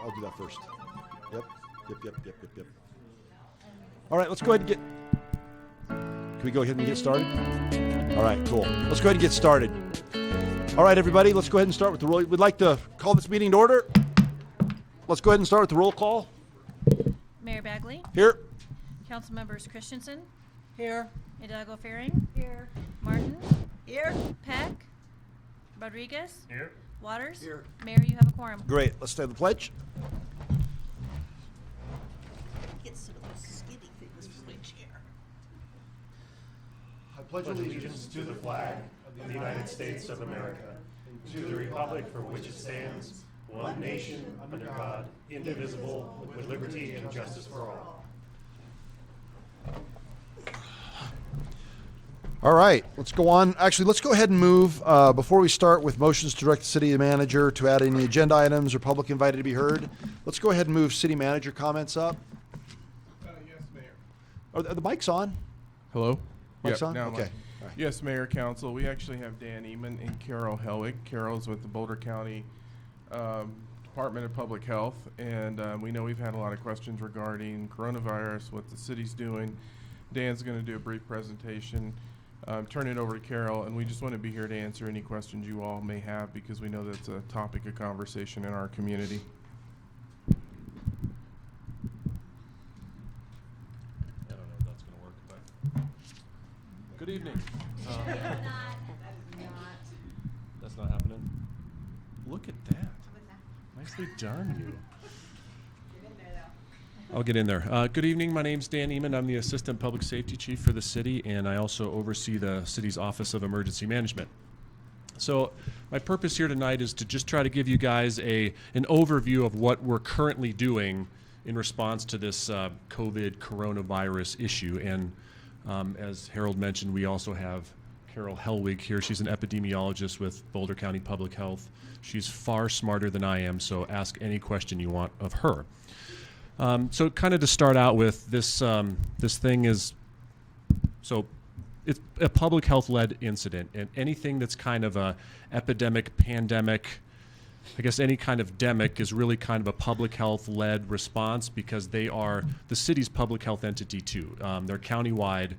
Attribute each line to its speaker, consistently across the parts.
Speaker 1: I'll do that first. Yep. All right, let's go ahead and get... Can we go ahead and get started? All right, cool. Let's go ahead and get started. All right, everybody, let's go ahead and start with the roll. We'd like to call this meeting to order. Let's go ahead and start with the roll call.
Speaker 2: Mayor Bagley.
Speaker 1: Here.
Speaker 2: Council members Christensen.
Speaker 3: Here.
Speaker 2: Hidalgo-Fahring.
Speaker 3: Here.
Speaker 2: Martin.
Speaker 3: Here.
Speaker 2: Peck. Rodriguez.
Speaker 4: Here.
Speaker 2: Waters.
Speaker 3: Here.
Speaker 2: Mayor, you have a quorum.
Speaker 1: Great. Let's stand the pledge.
Speaker 3: Gets to those skinny things for my chair.
Speaker 1: I pledge
Speaker 4: Allegiance to the flag of the United States of America, and to the republic for which it stands, one nation, under God, indivisible, with liberty and justice for all.
Speaker 1: All right, let's go on. Actually, let's go ahead and move, before we start with motions to direct the city manager to add any agenda items or public invited to be heard, let's go ahead and move city manager comments up.
Speaker 5: Yes, Mayor.
Speaker 1: Are the mics on?
Speaker 5: Hello?
Speaker 1: Mic's
Speaker 5: Yep,
Speaker 1: on?
Speaker 5: now
Speaker 1: Okay.
Speaker 5: mic.
Speaker 1: All right.
Speaker 5: Yes, Mayor, Council. We actually have Dan Eman and Carol Helwig. Carol's with the Boulder County Department of Public Health, and we know we've had a lot of questions regarding coronavirus, what the city's doing. Dan's going to do a brief presentation, turn it over to Carol, and we just want to be here to answer any questions you all may have because we know that's a topic of conversation in our community.
Speaker 4: I don't know if that's going to work, but good evening. That's not happening. Look at that. Nicely done, you. I'll get in there. Good evening. My name's Dan Eman. I'm the Assistant Public Safety Chief for the city, and I also oversee the city's Office of Emergency Management. So my purpose here tonight is to just try to give you guys an overview of what we're currently doing in response to this COVID coronavirus issue. And as Harold mentioned, we also have Carol Helwig here. She's an epidemiologist with Boulder County Public Health. She's far smarter than I am, so ask any question you want of her. So kind of to start out with, this thing is, so it's a public health-led incident, and anything that's kind of a epidemic, pandemic, I guess any kind of demic is really kind of a public health-led response because they are the city's public health entity too. They're countywide.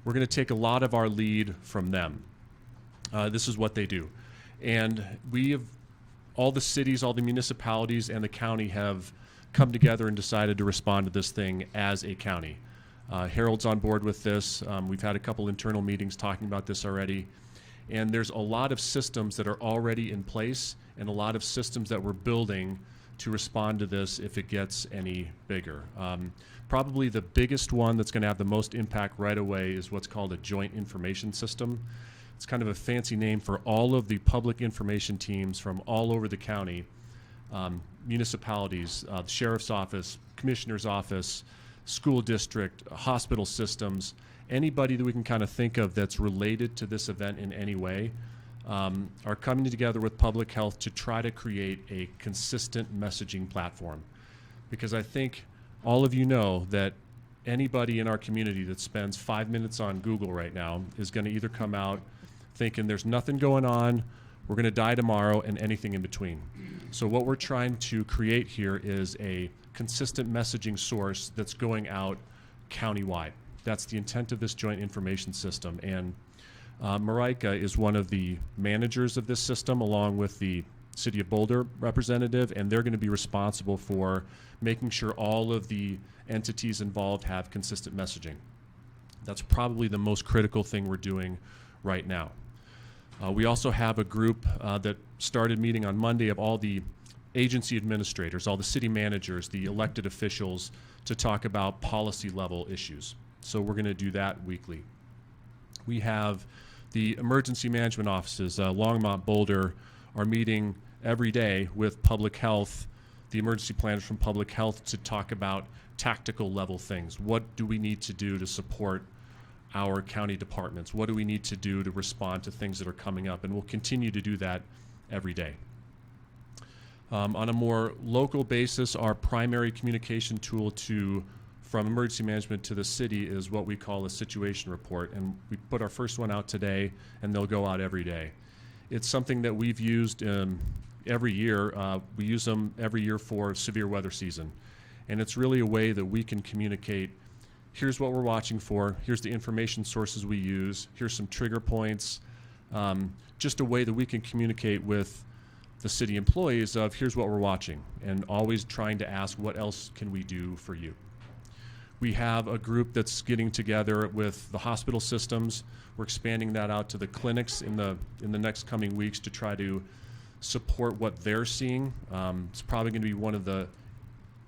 Speaker 4: We're going to take a lot of our lead from them. This is what they do. And we have, all the cities, all the municipalities, and the county have come together and decided to respond to this thing as a county. Harold's on board with this. We've had a couple internal meetings talking about this already. And there's a lot of systems that are already in place and a lot of systems that we're building to respond to this if it gets any bigger. Probably the biggest one that's going to have the most impact right away is what's called a joint information system. It's kind of a fancy name for all of the public information teams from all over the county, municipalities, the sheriff's office, commissioner's office, school district, hospital systems, anybody that we can kind of think of that's related to this event in any way, are coming together with public health to try to create a consistent messaging platform. Because I think all of you know that anybody in our community that spends 5 minutes on Google right now is going to either come out thinking there's nothing going on, we're going to die tomorrow, and anything in between. So what we're trying to create here is a consistent messaging source that's going out countywide. That's the intent of this joint information system. And Marcia is one of the managers of this system, along with the City of Boulder representative, and they're going to be responsible for making sure all of the entities involved have consistent messaging. That's probably the most critical thing we're doing right now. We also have a group that started meeting on Monday of all the agency administrators, all the city managers, the elected officials, to talk about policy level issues. So we're going to do that weekly. We have the emergency management offices, Longmont, Boulder, are meeting every day with public health, the emergency planners from public health, to talk about tactical level things. What do we need to do to support our county departments? What do we need to do to respond to things that are coming up? And we'll continue to do that every day. On a more local basis, our primary communication tool from emergency management to the city is what we call a situation report. And we put our first one out today, and they'll go out every day. It's something that we've used every year. We use them every year for severe weather season. And it's really a way that we can communicate, here's what we're watching for, here's the information sources we use, here's some trigger points, just a way that we can communicate with the city employees of here's what we're watching, and always trying to ask what else can we do for you. We have a group that's getting together with the hospital systems. We're expanding that out to the clinics in the next coming weeks to try to support what they're seeing. It's probably going to be one of the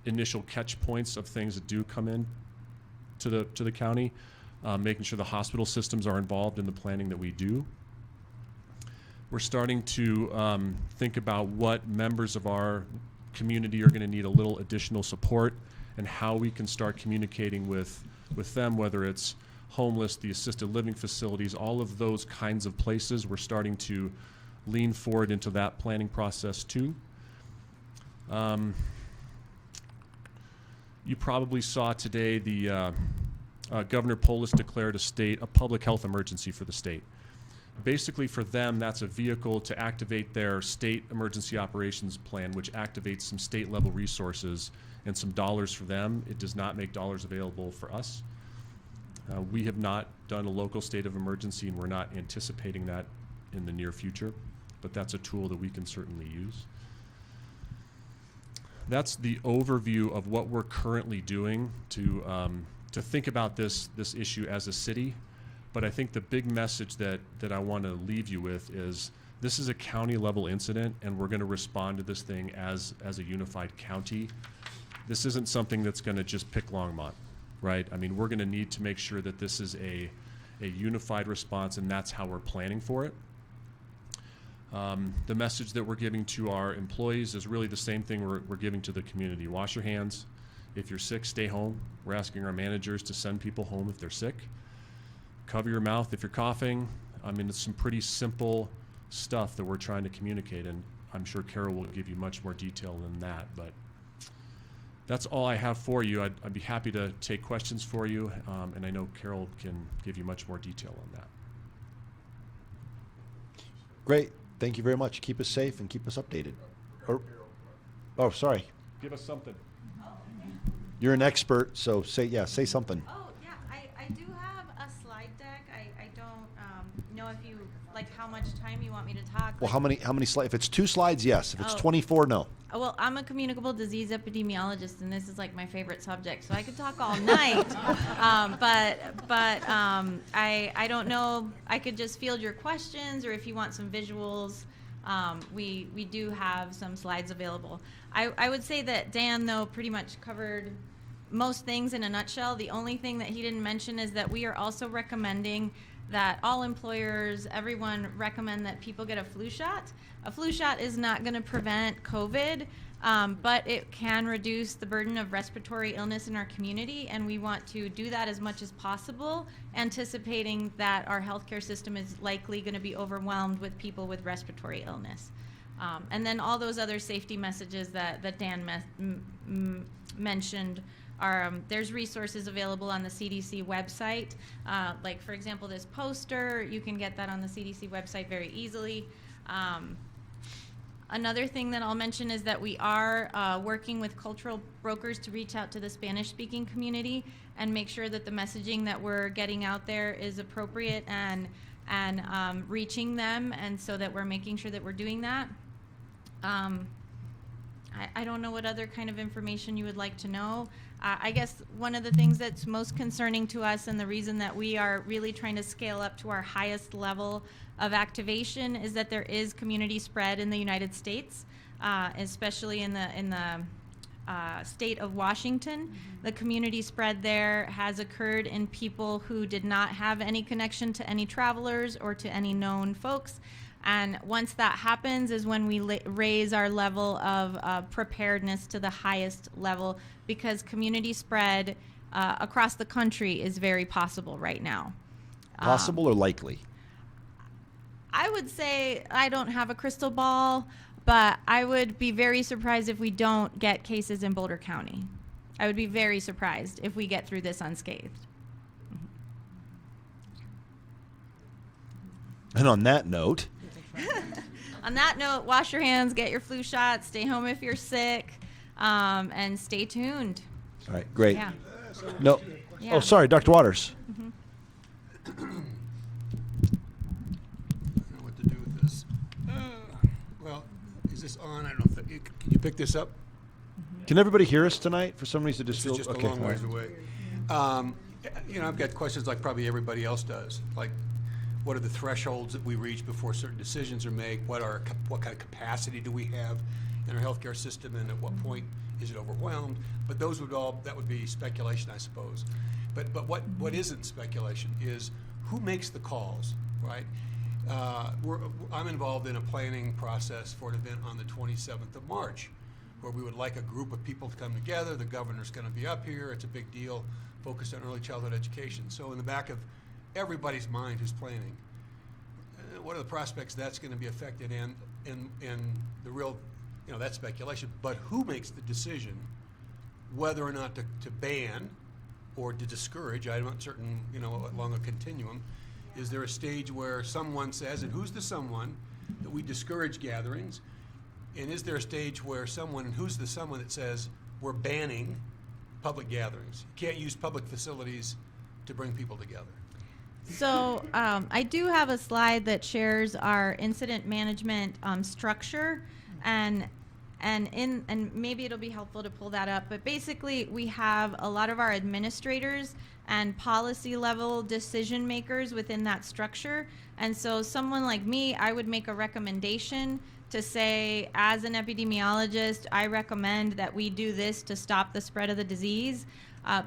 Speaker 4: initial catch points of things that do come in to the county, making sure the hospital systems are involved in the planning that we do. We're starting to think about what members of our community are going to need a little additional support, and how we can start communicating with them, whether it's homeless, the assisted living facilities, all of those kinds of places. We're starting to lean forward into that planning process too. You probably saw today the Governor Polis declared a public health emergency for the state. Basically for them, that's a vehicle to activate their state emergency operations plan, which activates some state level resources and some dollars for them. It does not make dollars available for us. We have not done a local state of emergency, and we're not anticipating that in the near future, but that's a tool that we can certainly use. That's the overview of what we're currently doing to think about this issue as a city. But I think the big message that I want to leave you with is this is a county level incident, and we're going to respond to this thing as a unified county. This isn't something that's going to just pick Longmont, right? I mean, we're going to need to make sure that this is a unified response, and that's how we're planning for it. The message that we're giving to our employees is really the same thing we're giving to the community. Wash your hands. If you're sick, stay home. We're asking our managers to send people home if they're sick. Cover your mouth if you're coughing. I mean, it's some pretty simple stuff that we're trying to communicate, and I'm sure Carol will give you much more detail than that, but that's all I have for you. I'd be happy to take questions for you, and I know Carol can give you much more detail on that.
Speaker 1: Great. Thank you very much. Keep us safe and keep us updated. Oh, sorry.
Speaker 4: Give us something.
Speaker 1: You're an expert, so say something.
Speaker 6: Oh, yeah, I do have a slide deck. I don't know if you, like, how much time you want me to talk.
Speaker 1: Well,
Speaker 6: like,
Speaker 1: how many slides? If it's 2 slides, yes. If it's
Speaker 6: Oh.
Speaker 1: 24, no.
Speaker 6: Well, I'm a communicable disease epidemiologist, and this is like my favorite subject, so I could talk all night. I don't know. I could just field your questions, or if you want some visuals, we do have some slides available. I would say that Dan, though, pretty much covered most things in a nutshell. The only thing that he didn't mention is that we are also recommending that all employers, everyone recommend that people get a flu shot. A flu shot is not going to prevent COVID, but it can reduce the burden of respiratory illness in our community, and we want to do that as much as possible, anticipating that our healthcare system is likely going to be overwhelmed with people with respiratory illness. And then all those other safety messages that Dan mentioned are, there's resources available on the CDC website. Like, for example, this poster, you can get that on the CDC website very easily. Another thing that I'll mention is that we are working with cultural brokers to reach out to the Spanish-speaking community and make sure that the messaging that we're getting out there is appropriate and reaching them, and so that we're making sure that we're doing that. I don't know what other kind of information you would like to know. I guess one of the things that's most concerning to us, and the reason that we are really trying to scale up to our highest level of activation, is that there is community spread in the United States, especially in the state of Washington. The community spread there has occurred in people who did not have any connection to any travelers or to any known folks. And once that happens is when we raise our level of preparedness to the highest level, because community spread across the country is very possible right now.
Speaker 1: Possible or likely?
Speaker 6: I would say I don't have a crystal ball, but I would be very surprised if we don't get cases in Boulder County. I would be very surprised if we get through this unscathed.
Speaker 1: And on that note,
Speaker 6: on that note, wash your hands, get your flu shot, stay home if you're sick, and stay tuned.
Speaker 1: All right, great.
Speaker 6: Yeah.
Speaker 1: No.
Speaker 6: Yeah.
Speaker 1: Oh, sorry, Dr. Waters.
Speaker 7: I don't know what to do with this. Well, is this on? I don't know. Can you pick this up?
Speaker 1: Can everybody hear us tonight? For some reason, it just
Speaker 7: This is
Speaker 1: feels
Speaker 7: just
Speaker 1: okay.
Speaker 7: a long
Speaker 1: all
Speaker 7: ways
Speaker 1: right.
Speaker 7: away. I've got questions like probably everybody else does. Like, what are the thresholds that we reach before certain decisions are made? What kind of capacity do we have in our healthcare system, and at what point is it overwhelmed? But that would be speculation, I suppose. But what isn't speculation is who makes the calls, right? I'm involved in a planning process for an event on the 27th of March, where we would like a group of people to come together. The governor's going to be up here. It's a big deal, focused on early childhood education. So in the back of everybody's mind who's planning, what are the prospects that's going to be affected in the real, that's speculation. But who makes the decision whether or not to ban or to discourage? I'm not certain, along a continuum. Is there a stage where someone says, and who's the someone, that we discourage gatherings? And is there a stage where who's the someone that says we're banning public gatherings? You can't use public facilities to bring people together.
Speaker 6: So I do have a slide that shares our incident management structure, and maybe it'll be helpful to pull that up. But basically, we have a lot of our administrators and policy level decision makers within that structure. And so someone like me, I would make a recommendation to say, as an epidemiologist, I recommend that we do this to stop the spread of the disease.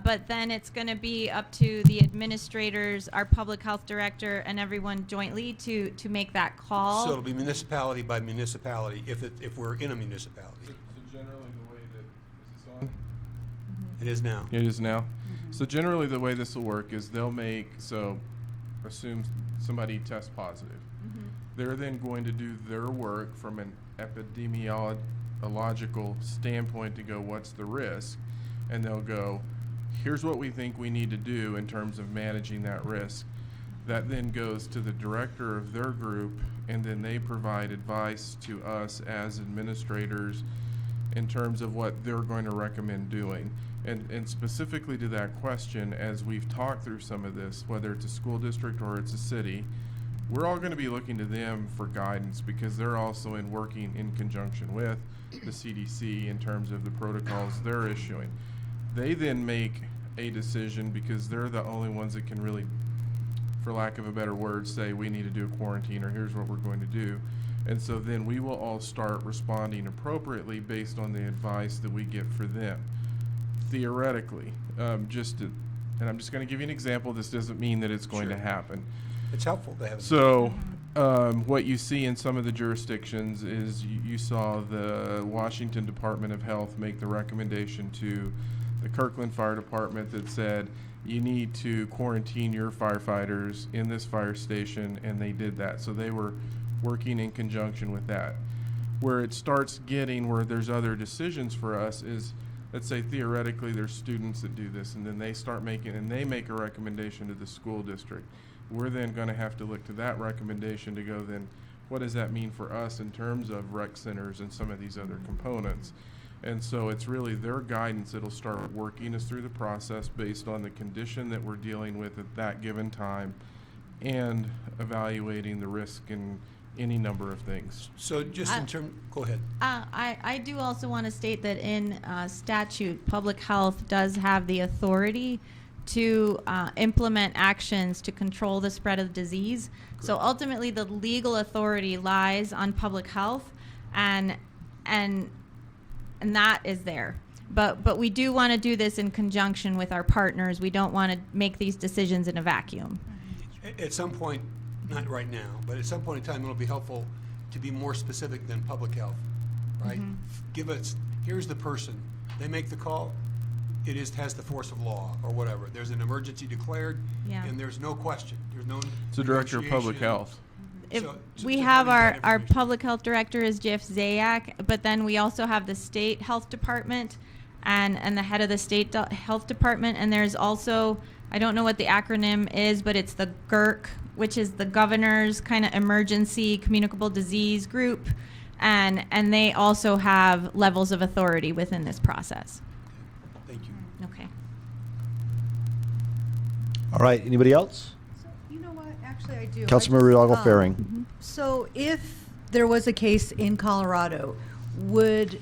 Speaker 6: But then it's going to be up to the administrators, our public health director, and everyone jointly to make that call.
Speaker 7: So it'll be municipality by municipality if we're in a municipality.
Speaker 5: So generally the way that, is this on?
Speaker 7: It is now.
Speaker 5: It is now. So generally the way this will work is assume somebody tests positive. They're then going to do their work from an epidemiological standpoint to go, what's the risk? And they'll go, here's what we think we need to do in terms of managing that risk. That then goes to the director of their group, and then they provide advice to us as administrators in terms of what they're going to recommend doing. And specifically to that question, as we've talked through some of this, whether it's a school district or it's a city, we're all going to be looking to them for guidance, because they're also working in conjunction with the CDC in terms of the protocols they're issuing. They then make a decision, because they're the only ones that can really, for lack of a better word, say we need to do a quarantine, or here's what we're going to do. And so then we will all start responding appropriately based on the advice that we get for them. Theoretically, and I'm just going to give you an example. This doesn't mean that it's going to happen.
Speaker 7: It's helpful to have.
Speaker 5: So what you see in some of the jurisdictions is you saw the Washington Department of Health make the recommendation to the Kirkland Fire Department that said you need to quarantine your firefighters in this fire station, and they did that. So they were working in conjunction with that. Where it starts getting where there's other decisions for us is, let's say theoretically there's students that do this, and then they make a recommendation to the school district. We're then going to have to look to that recommendation to go, then what does that mean for us in terms of rec centers and some of these other components? And so it's really their guidance that'll start working us through the process based on the condition that we're dealing with at that given time, and evaluating the risk in any number of things.
Speaker 7: So just in terms, go ahead.
Speaker 6: I do also want to state that in statute, public health does have the authority to implement actions to control the spread of the disease. Correct. So ultimately, the legal authority lies on public health, and that is there. But we do want to do this in conjunction with our partners. We don't want to make these decisions in a vacuum.
Speaker 7: At some point, not right now, but at some point in time, it'll be helpful to be more specific than public health, right? Give us, here's the person. They make the call. It has the force of law or whatever. There's an emergency declared, and there's no question. There's no.
Speaker 5: It's the director of public health.
Speaker 6: We have our public health director is Jeff Zayak, but then we also have the state health department and the head of the state health department, and there's also, I don't know what the acronym is, but it's the GERC, which is the governor's kind of emergency communicable disease group, and they also have levels of authority within this process.
Speaker 7: Thank you.
Speaker 6: Okay.
Speaker 1: All right, anybody else?
Speaker 8: So, you know what, actually I do.
Speaker 1: Councilmember Hidalgo-Fahring.
Speaker 8: So if there was a case in Colorado, would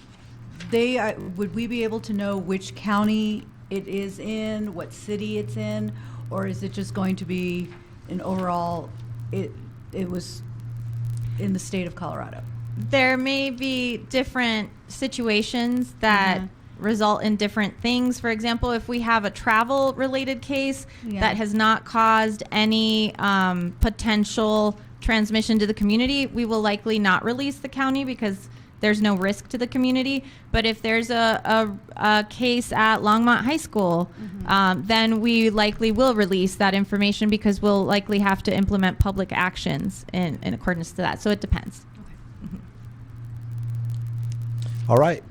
Speaker 8: we be able to know which county it is in, what city it's in, or is it just going to be an overall, it was in the state of Colorado?
Speaker 6: There may be different situations that result in different things. For example, if we have a travel related case that has not caused any potential transmission to the community, we will likely not release the county because there's no risk to the community. But if there's a case at Longmont High School, then we likely will release that information because we'll likely have to implement public actions in accordance to that. So it depends.
Speaker 1: All right.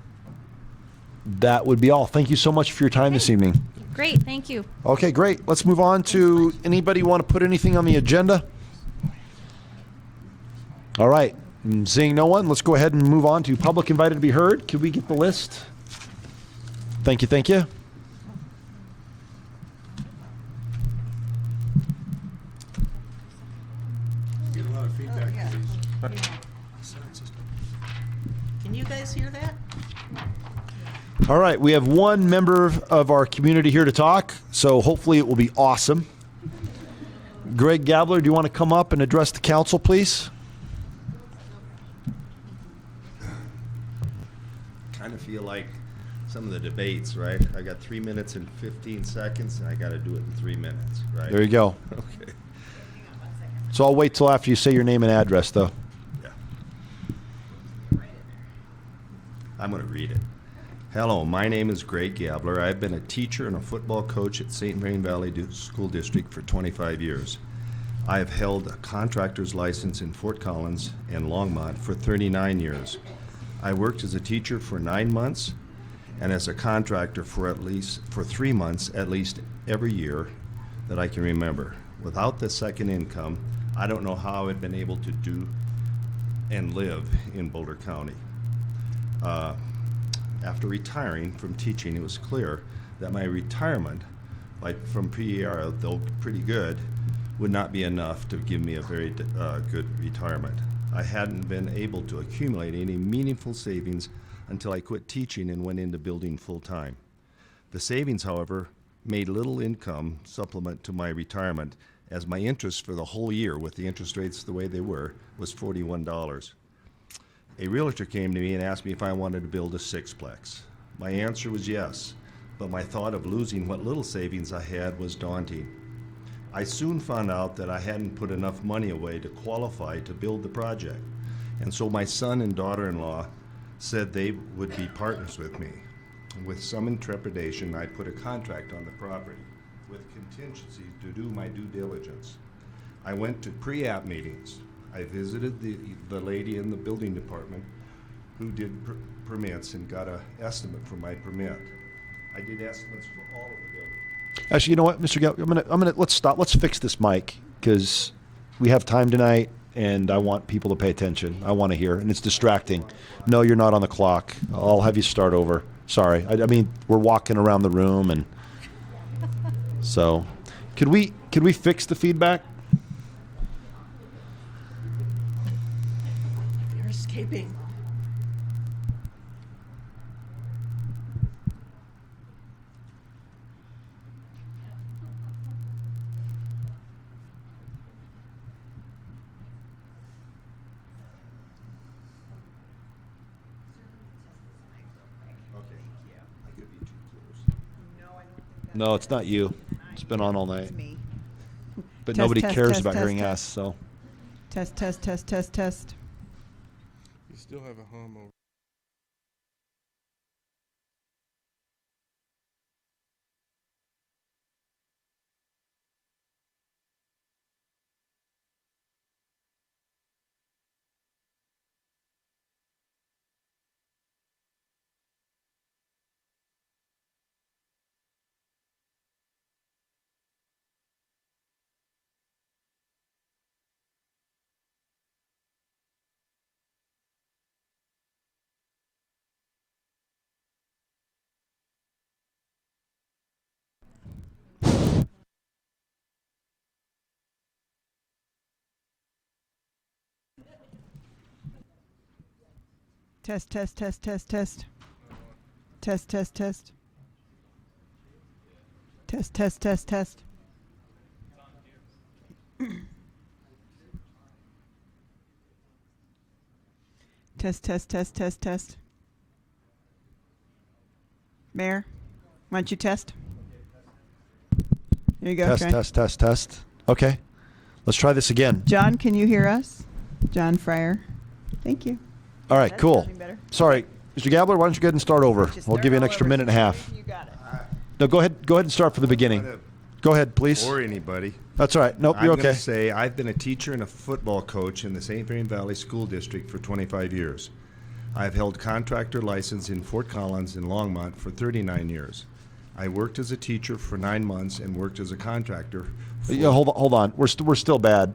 Speaker 1: That would be all. Thank you so much for your time this evening.
Speaker 6: Great, thank you.
Speaker 1: Okay, great. Let's move on to anybody want to put anything on the agenda? All right. Seeing no one, let's go ahead and move on to public invited to be heard. Could we get the list? Thank you, thank you.
Speaker 7: Get a lot of feedback
Speaker 3: yeah.
Speaker 7: on these sound system.
Speaker 3: Can you guys hear that?
Speaker 1: All right, we have one member of our community here to talk, so hopefully it will be awesome. Greg Gabler, do you want to come up and address the council, please?
Speaker 9: Kind of feel like some of the debates, right? I got 3 minutes and 15 seconds, and I got to do it in 3 minutes, right?
Speaker 1: There you go.
Speaker 9: Okay.
Speaker 1: So I'll wait till after you say your name and address, though.
Speaker 9: Yeah. I'm going to read it. Hello, my name is Greg Gabler. I've been a teacher and a football coach at St. Vrain Valley School District for 25 years. I have held a contractor's license in Fort Collins and Longmont for 39 years. I worked as a teacher for 9 months and as a contractor for 3 months at least every year that I can remember. Without the second income, I don't know how I've been able to do and live in Boulder County. After retiring from teaching, it was clear that my retirement, from PER, though pretty good, would not be enough to give me a very good retirement. I hadn't been able to accumulate any meaningful savings until I quit teaching and went into building full-time. The savings, however, made little income supplement to my retirement, as my interest for the whole year, with the interest rates the way they were, was $41. A realtor came to me and asked me if I wanted to build a sixplex. My answer was yes, but my thought of losing what little savings I had was daunting. I soon found out that I hadn't put enough money away to qualify to build the project, and so my son and daughter-in-law said they would be partners with me. With some trepidation, I put a contract on the property with contingencies to do my due diligence. I went to pre-app meetings. I visited the lady in the building department who did permits and got an estimate for my permit. I did estimates for all of the buildings.
Speaker 1: Actually, you know what, Mr. Gell, let's stop. Let's fix this mic because we have time tonight, and I want people to pay attention. I want to hear, and it's distracting. No, you're not on the clock. I'll have you start over. Sorry. I mean, we're walking around the room, and so could we fix the feedback?
Speaker 3: You're escaping.
Speaker 1: No, it's not you. It's been on all night.
Speaker 8: It's me.
Speaker 1: But
Speaker 8: Test,
Speaker 1: nobody
Speaker 8: test,
Speaker 1: cares
Speaker 8: test,
Speaker 1: about
Speaker 8: test,
Speaker 1: hearing
Speaker 8: test.
Speaker 1: us, so.
Speaker 8: Test, test, test, test, test.
Speaker 5: You still have a hum over.
Speaker 10: Test, test, test, test, test. Test, test, test. Test, test, test, test. Test, test, test, test, test. Mayor, why don't you test? There you go.
Speaker 1: Test,
Speaker 10: John.
Speaker 1: test, test, test. Okay. Let's try this again.
Speaker 10: John, can you hear us? John Fryer. Thank you.
Speaker 1: All right,
Speaker 10: That's
Speaker 1: cool.
Speaker 10: sounding better.
Speaker 1: Sorry. Mr. Gabler, why don't you go ahead and start over? We'll give you an extra minute and a half.
Speaker 10: You got it.
Speaker 1: No, go ahead and start from the beginning. Go ahead, please.
Speaker 9: Or anybody.
Speaker 1: That's all right. Nope, you're
Speaker 9: I'm going
Speaker 1: okay.
Speaker 9: to say I've been a teacher and a football coach in the St. Marion Valley School District for 25 years. I've held contractor license in Fort Collins and Longmont for 39 years. I worked as a teacher for 9 months and worked as a contractor.
Speaker 1: Yeah, hold on. We're still bad.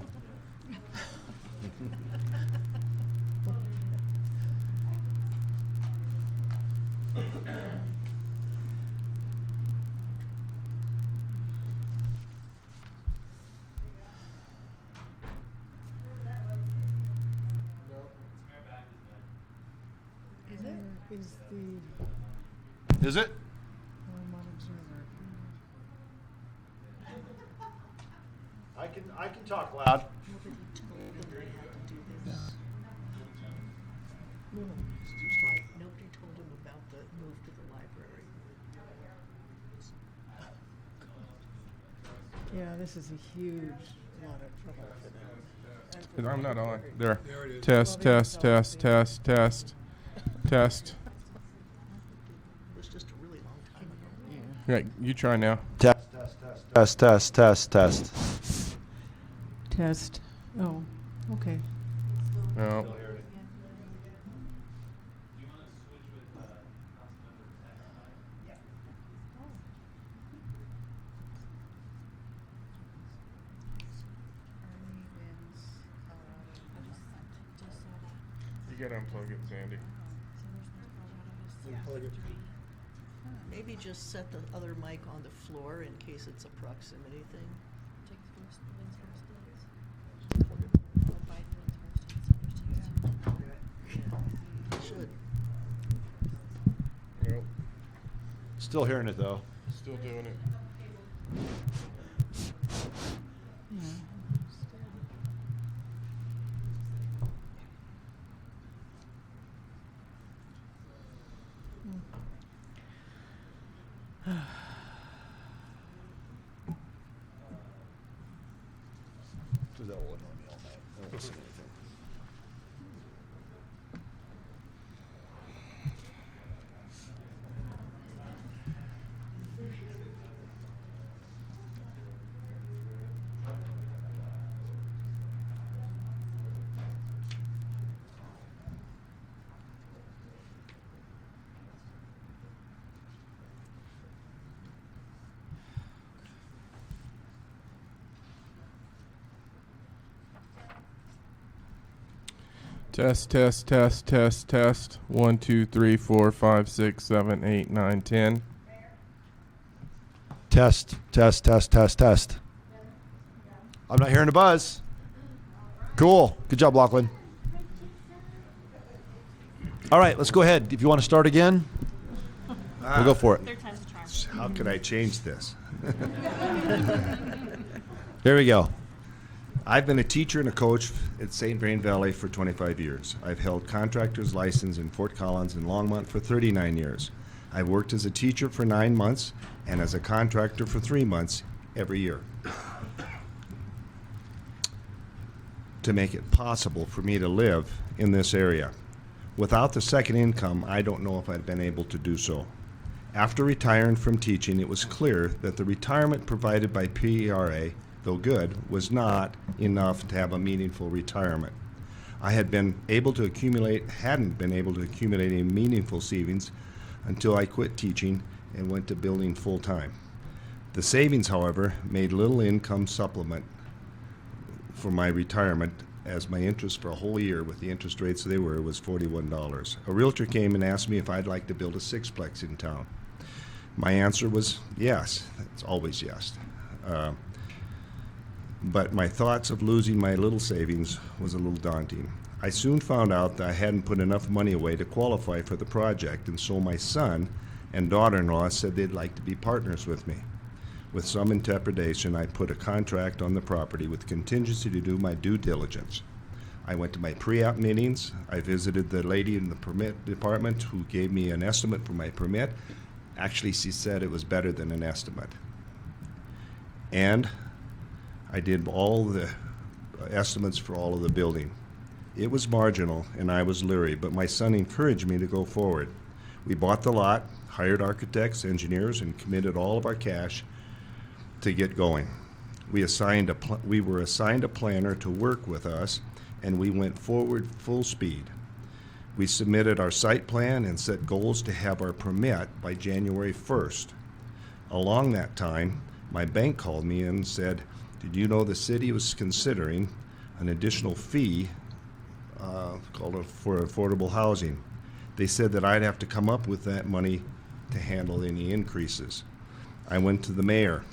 Speaker 1: Is it? I can talk loud.
Speaker 3: Nobody told him about the move to the library.
Speaker 10: Yeah, this is a huge lot of trouble for them.
Speaker 5: I'm not on. There. Test, test, test, test, test, test.
Speaker 3: It was just a really long time ago.
Speaker 5: Right, you try now.
Speaker 1: Test, test, test, test, test.
Speaker 10: Test. Oh, okay.
Speaker 5: No. You gotta unplug it, Sandy.
Speaker 3: Maybe just set the other mic on the floor in case it's a proximity thing. Should.
Speaker 5: Nope.
Speaker 1: Still hearing it though.
Speaker 5: Still doing it. Test, test, test, test, test. 1, 2, 3, 4, 5, 6, 7, 8, 9, 10.
Speaker 1: Test, test, test, test, test. I'm not hearing a buzz. Cool. Good job, Lachlan. All right, let's go ahead. If you want to start again, we'll go for it.
Speaker 6: Third time's the charm.
Speaker 9: How could I change this?
Speaker 1: There we go.
Speaker 9: I've been a teacher and a coach at St. Marion Valley for 25 years. I've held contractor's license in Fort Collins and Longmont for 39 years. I've worked as a teacher for 9 months and as a contractor for 3 months every year. To make it possible for me to live in this area. Without the second income, I don't know if I'd been able to do so. After retiring from teaching, it was clear that the retirement provided by PERA, though good, was not enough to have a meaningful retirement. I hadn't been able to accumulate any meaningful savings until I quit teaching and went to building full time. The savings, however, made little income supplement for my retirement, as my interest for a whole year with the interest rates they were was $41. A realtor came and asked me if I'd like to build a sixplex in town. My answer was yes. It's always yes. But my thoughts of losing my little savings was a little daunting. I soon found out that I hadn't put enough money away to qualify for the project, and so my son and daughter-in-law said they'd like to be partners with me. With some interpretation, I put a contract on the property with contingency to do my due diligence. I went to my pre-app meetings. I visited the lady in the permit department who gave me an estimate for my permit. Actually, she said it was better than an estimate. And I did all the estimates for all of the building. It was marginal, and I was leery, but my son encouraged me to go forward. We bought the lot, hired architects, engineers, and committed all of our cash to get going. We were assigned a planner to work with us, and we went forward full speed. We submitted our site plan and set goals to have our permit by January 1st. Along that time, my bank called me and said, "Did you know the city was considering an additional fee for affordable housing?" They said that I'd have to come up with that money to handle any increases. I went to the mayor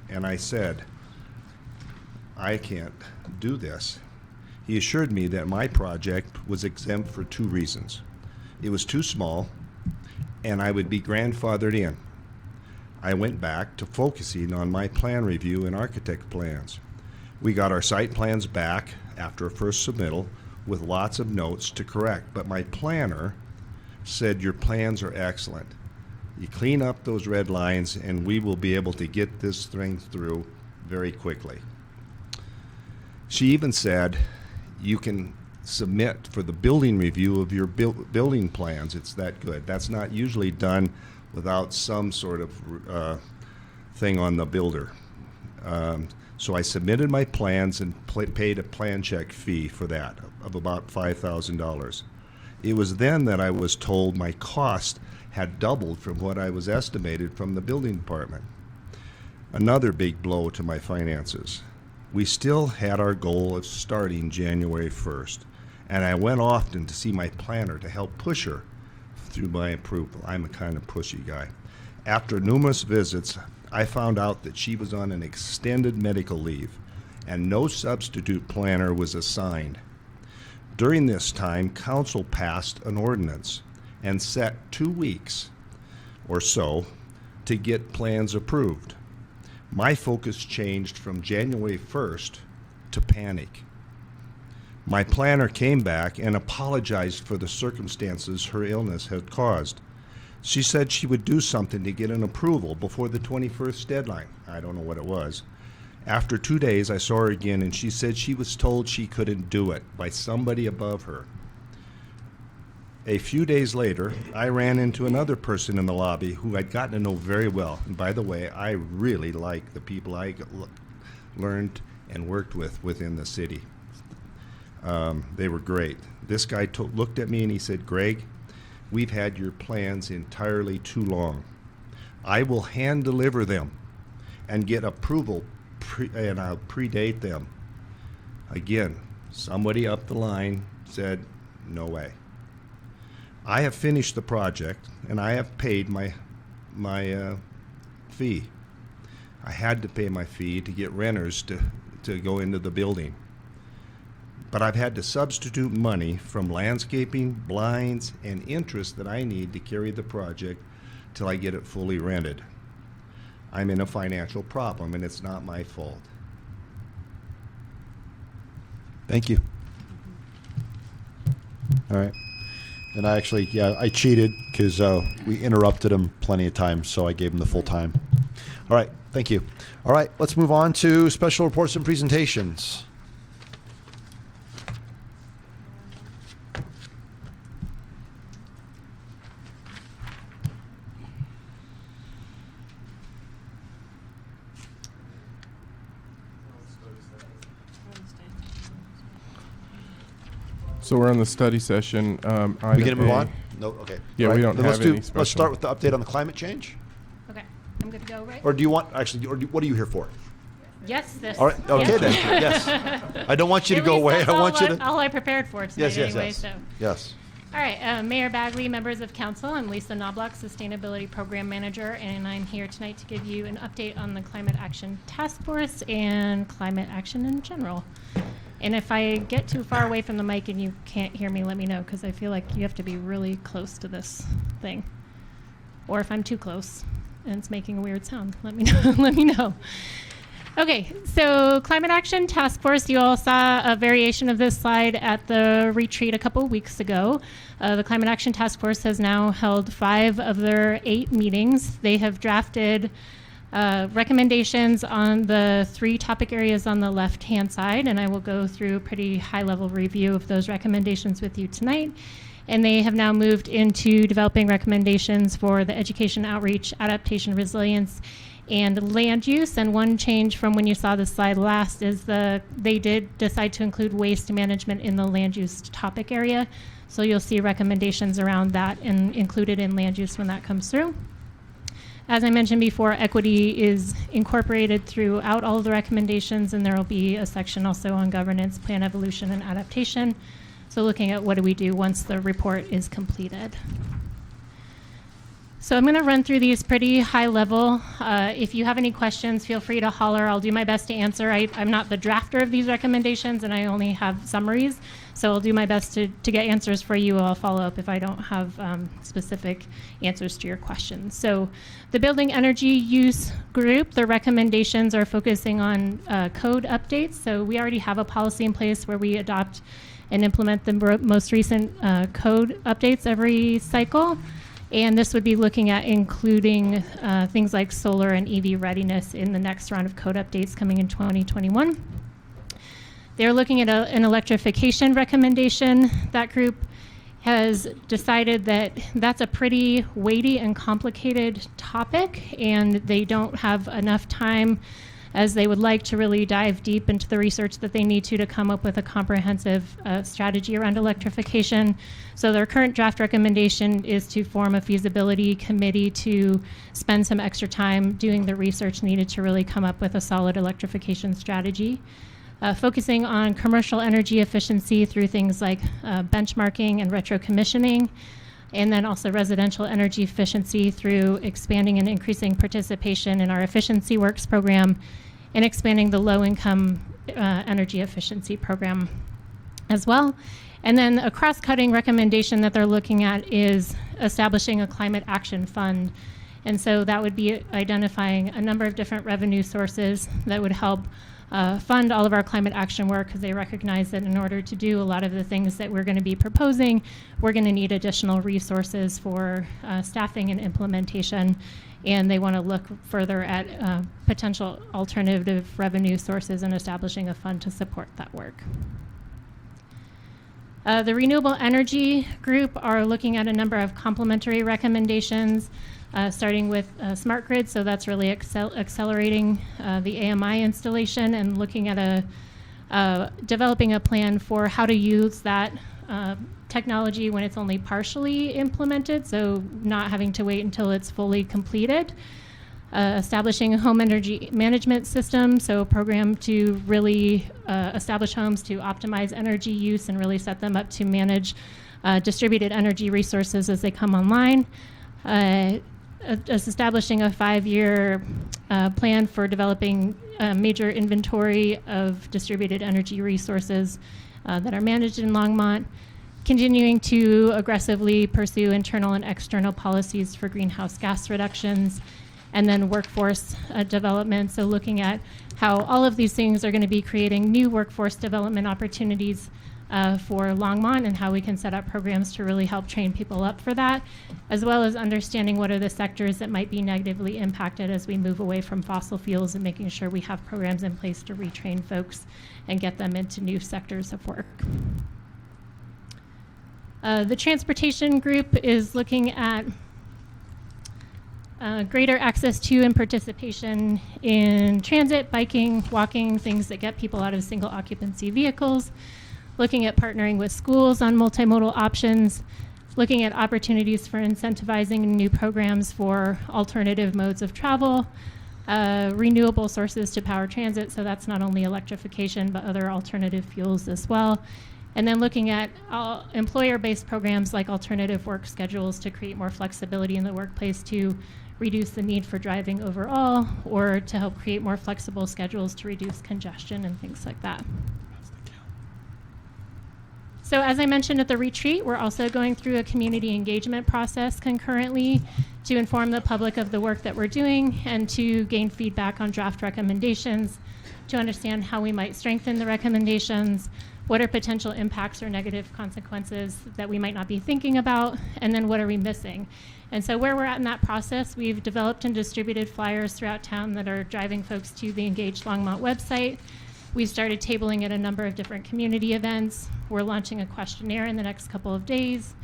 Speaker 9: and I said, "I can't do this." He assured me that my project was exempt for 2 reasons. It was too small, and I would be grandfathered in. I went back to focusing on my plan review and architect plans. We got our site plans back after a first submittal with lots of notes to correct, but my planner said, "Your plans are excellent. You clean up those red lines and we will be able to get this thing through very quickly." She even said, "You can submit for the building review of your building plans. It's that good." That's not usually done without some sort of thing on the builder. So I submitted my plans and paid a plan check fee for that of about $5,000. It was then that I was told my cost had doubled from what I was estimated from the building department. Another big blow to my finances. We still had our goal of starting January 1st, and I went often to see my planner to help push her through my approval. I'm a kind of pushy guy. After numerous visits, I found out that she was on an extended medical leave, and no substitute planner was assigned. During this time, council passed an ordinance and set 2 weeks or so to get plans approved. My focus changed from January 1st to panic. My planner came back and apologized for the circumstances her illness had caused. She said she would do something to get an approval before the 21st deadline. I don't know what it was. After 2 days, I saw her again, and she said she was told she couldn't do it by somebody above her. A few days later, I ran into another person in the lobby who I'd gotten to know very well. And by the way, I really like the people I learned and worked with within the city. They were great. This guy looked at me and he said, "Greg, we've had your plans entirely too long. I will hand deliver them and get approval and I'll predate them." Again, somebody up the line said, "No way." I have finished the project and I have paid my fee. I had to pay my fee to get renters to go into the building. But I've had to substitute money from landscaping, blinds, and interest that I need to carry the project till I get it fully rented. I'm in a financial problem, and it's not my fault.
Speaker 1: Thank you. All right. And I actually, I cheated because we interrupted him plenty of times, so I gave him the full time. All right. Thank you. All right. Let's move on to special reports and presentations.
Speaker 5: So we're on the study session.
Speaker 1: We gonna move on? No. Okay.
Speaker 5: Yeah,
Speaker 1: All
Speaker 5: we
Speaker 1: right,
Speaker 5: don't
Speaker 1: then
Speaker 5: have any
Speaker 1: Let's start
Speaker 5: special.
Speaker 1: with the update on the climate change.
Speaker 2: Okay, I'm good to go, right?
Speaker 1: Or do you want what are you here for?
Speaker 2: Yes, this.
Speaker 1: All right. Okay then. Yes. I don't want you to
Speaker 2: At
Speaker 1: go
Speaker 2: least
Speaker 1: away.
Speaker 2: that's
Speaker 1: I want you to.
Speaker 2: all I prepared for tonight anyway, so.
Speaker 1: Yes.
Speaker 2: All right, Mayor Bagley, members of council, I'm Lisa Knobloch, Sustainability Program Manager, and I'm here tonight to give you an update on the Climate Action Task Force and climate action in general. And if I get too far away from the mic and you can't hear me, let me know, because I feel like you have to be really close to this thing. Or if I'm too close and it's making a weird sound, let me know. Let me know. Okay, so Climate Action Task Force, you all saw a variation of this slide at the retreat a couple weeks ago. The Climate Action Task Force has now held 5 of their 8 meetings. They have drafted recommendations on the 3 topic areas on the left-hand side, and I will go through a pretty high-level review of those recommendations with you tonight. And they have now moved into developing recommendations for the education, outreach, adaptation, resilience, and land use. And one change from when you saw this slide last is they did decide to include waste management in the land use topic area. So you'll see recommendations around that and included in land use when that comes through. As I mentioned before, equity is incorporated throughout all of the recommendations, and there will be a section also on governance, plan evolution, and adaptation. So looking at what do we do once the report is completed. So I'm going to run through these pretty high level. If you have any questions, feel free to holler. I'll do my best to answer. I'm not the drafter of these recommendations, and I only have summaries. So I'll do my best to get answers for you. I'll follow up if I don't have specific answers to your questions. So the Building Energy Use Group, the recommendations are focusing on code updates. So we already have a policy in place where we adopt and implement the most recent code updates every cycle. And this would be looking at including things like solar and EV readiness in the next round of code updates coming in 2021. They're looking at an electrification recommendation. That group has decided that that's a pretty weighty and complicated topic, and they don't have enough time as they would like to really dive deep into the research that they need to come up with a comprehensive strategy around electrification. So their current draft recommendation is to form a feasibility committee to spend some extra time doing the research needed to really come up with a solid electrification strategy. Focusing on commercial energy efficiency through things like benchmarking and retro-commissioning, and then also residential energy efficiency through expanding and increasing participation in our Efficiency Works program and expanding the low-income energy efficiency program as well. And then a cross-cutting recommendation that they're looking at is establishing a climate action fund. And so that would be identifying a number of different revenue sources that would help fund all of our climate action work, because they recognize that in order to do a lot of the things that we're going to be proposing, we're going to need additional resources for staffing and implementation, and they want to look further at potential alternative revenue sources and establishing a fund to support that work. The Renewable Energy Group are looking at a number of complementary recommendations, starting with smart grid. So that's really accelerating the AMI installation and looking at developing a plan for how to use that technology when it's only partially implemented, so not having to wait until it's fully completed. Establishing a home energy management system, so a program to really establish homes to optimize energy use and really set them up to manage distributed energy resources as they come online. Establishing a 5-year plan for developing a major inventory of distributed energy resources that are managed in Longmont. Continuing to aggressively pursue internal and external policies for greenhouse gas reductions. And then workforce development, so looking at how all of these things are going to be creating new workforce development opportunities for Longmont, and how we can set up programs to really help train people up for that, as well as understanding what are the sectors that might be negatively impacted as we move away from fossil fuels, and making sure we have programs in place to retrain folks and get them into new sectors of work. The transportation group is looking at greater access to and participation in transit, biking, walking, things that get people out of single occupancy vehicles, looking at partnering with schools on multimodal options, looking at opportunities for incentivizing new programs for alternative modes of travel, renewable sources to power transit, so that's not only electrification but other alternative fuels as well. And then looking at employer-based programs like alternative work schedules to create more flexibility in the workplace to reduce the need for driving overall, or to help create more flexible schedules to reduce congestion and things like that. So as I mentioned at the retreat, we're also going through a community engagement process concurrently to inform the public of the work that we're doing and to gain feedback on draft recommendations, to understand how we might strengthen the recommendations, what are potential impacts or negative consequences that we might not be thinking about, and then what are we missing. And so where we're at in that process, we've developed and distributed flyers throughout town that are driving folks to the Engage Longmont website. We've started tabling at a number of different community events. We're launching a questionnaire in the next couple of days.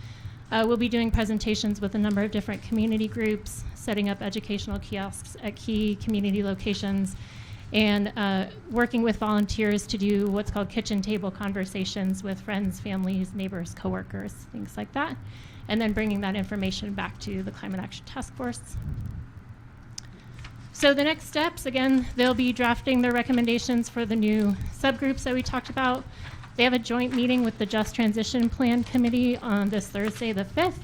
Speaker 2: We'll be doing presentations with a number of different community groups, setting up educational kiosks at key community locations, and working with volunteers to do what's called kitchen table conversations with friends, families, neighbors, coworkers, things like that, and then bringing that information back to the Climate Action Task Force. So the next steps, again, they'll be drafting their recommendations for the new subgroups that we talked about. They have a joint meeting with the Just Transition Plan Committee on this Thursday, the 5th,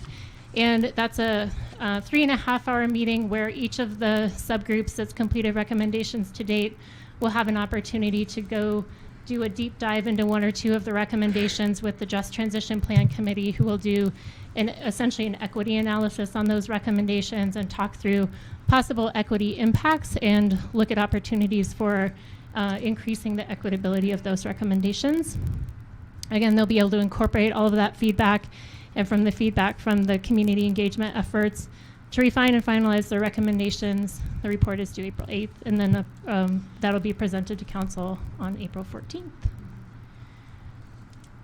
Speaker 2: and that's a 3.5-hour meeting where each of the subgroups that's completed recommendations to date will have an opportunity to go do a deep dive into one or two of the recommendations with the Just Transition Plan Committee, who will do essentially an equity analysis on those recommendations and talk through possible equity impacts and look at opportunities for increasing the equitability of those recommendations. Again, they'll be able to incorporate all of that feedback and from the feedback from the community engagement efforts to refine and finalize their recommendations. The report is due April 8th, and then that'll be presented to council on April 14th.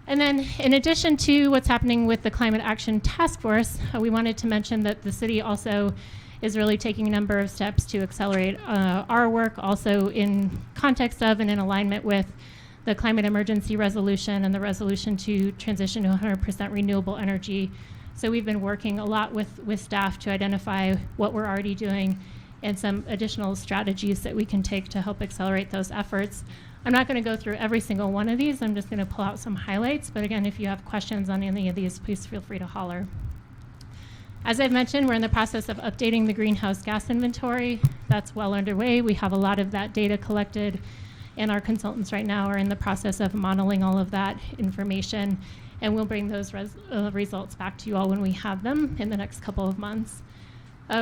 Speaker 2: And then in addition to what's happening with the Climate Action Task Force, we wanted to mention that the city also is really taking a number of steps to accelerate our work, also in context of and in alignment with the climate emergency resolution and the resolution to transition to 100% renewable energy. So we've been working a lot with staff to identify what we're already doing and some additional strategies that we can take to help accelerate those efforts. I'm not going to go through every single one of these. I'm just going to pull out some highlights. But again, if you have questions on any of these, please feel free to holler. As I've mentioned, we're in the process of updating the greenhouse gas inventory. That's well underway. We have a lot of that data collected, and our consultants right now are in the process of modeling all of that information, and we'll bring those results back to you all when we have them in the next couple of months.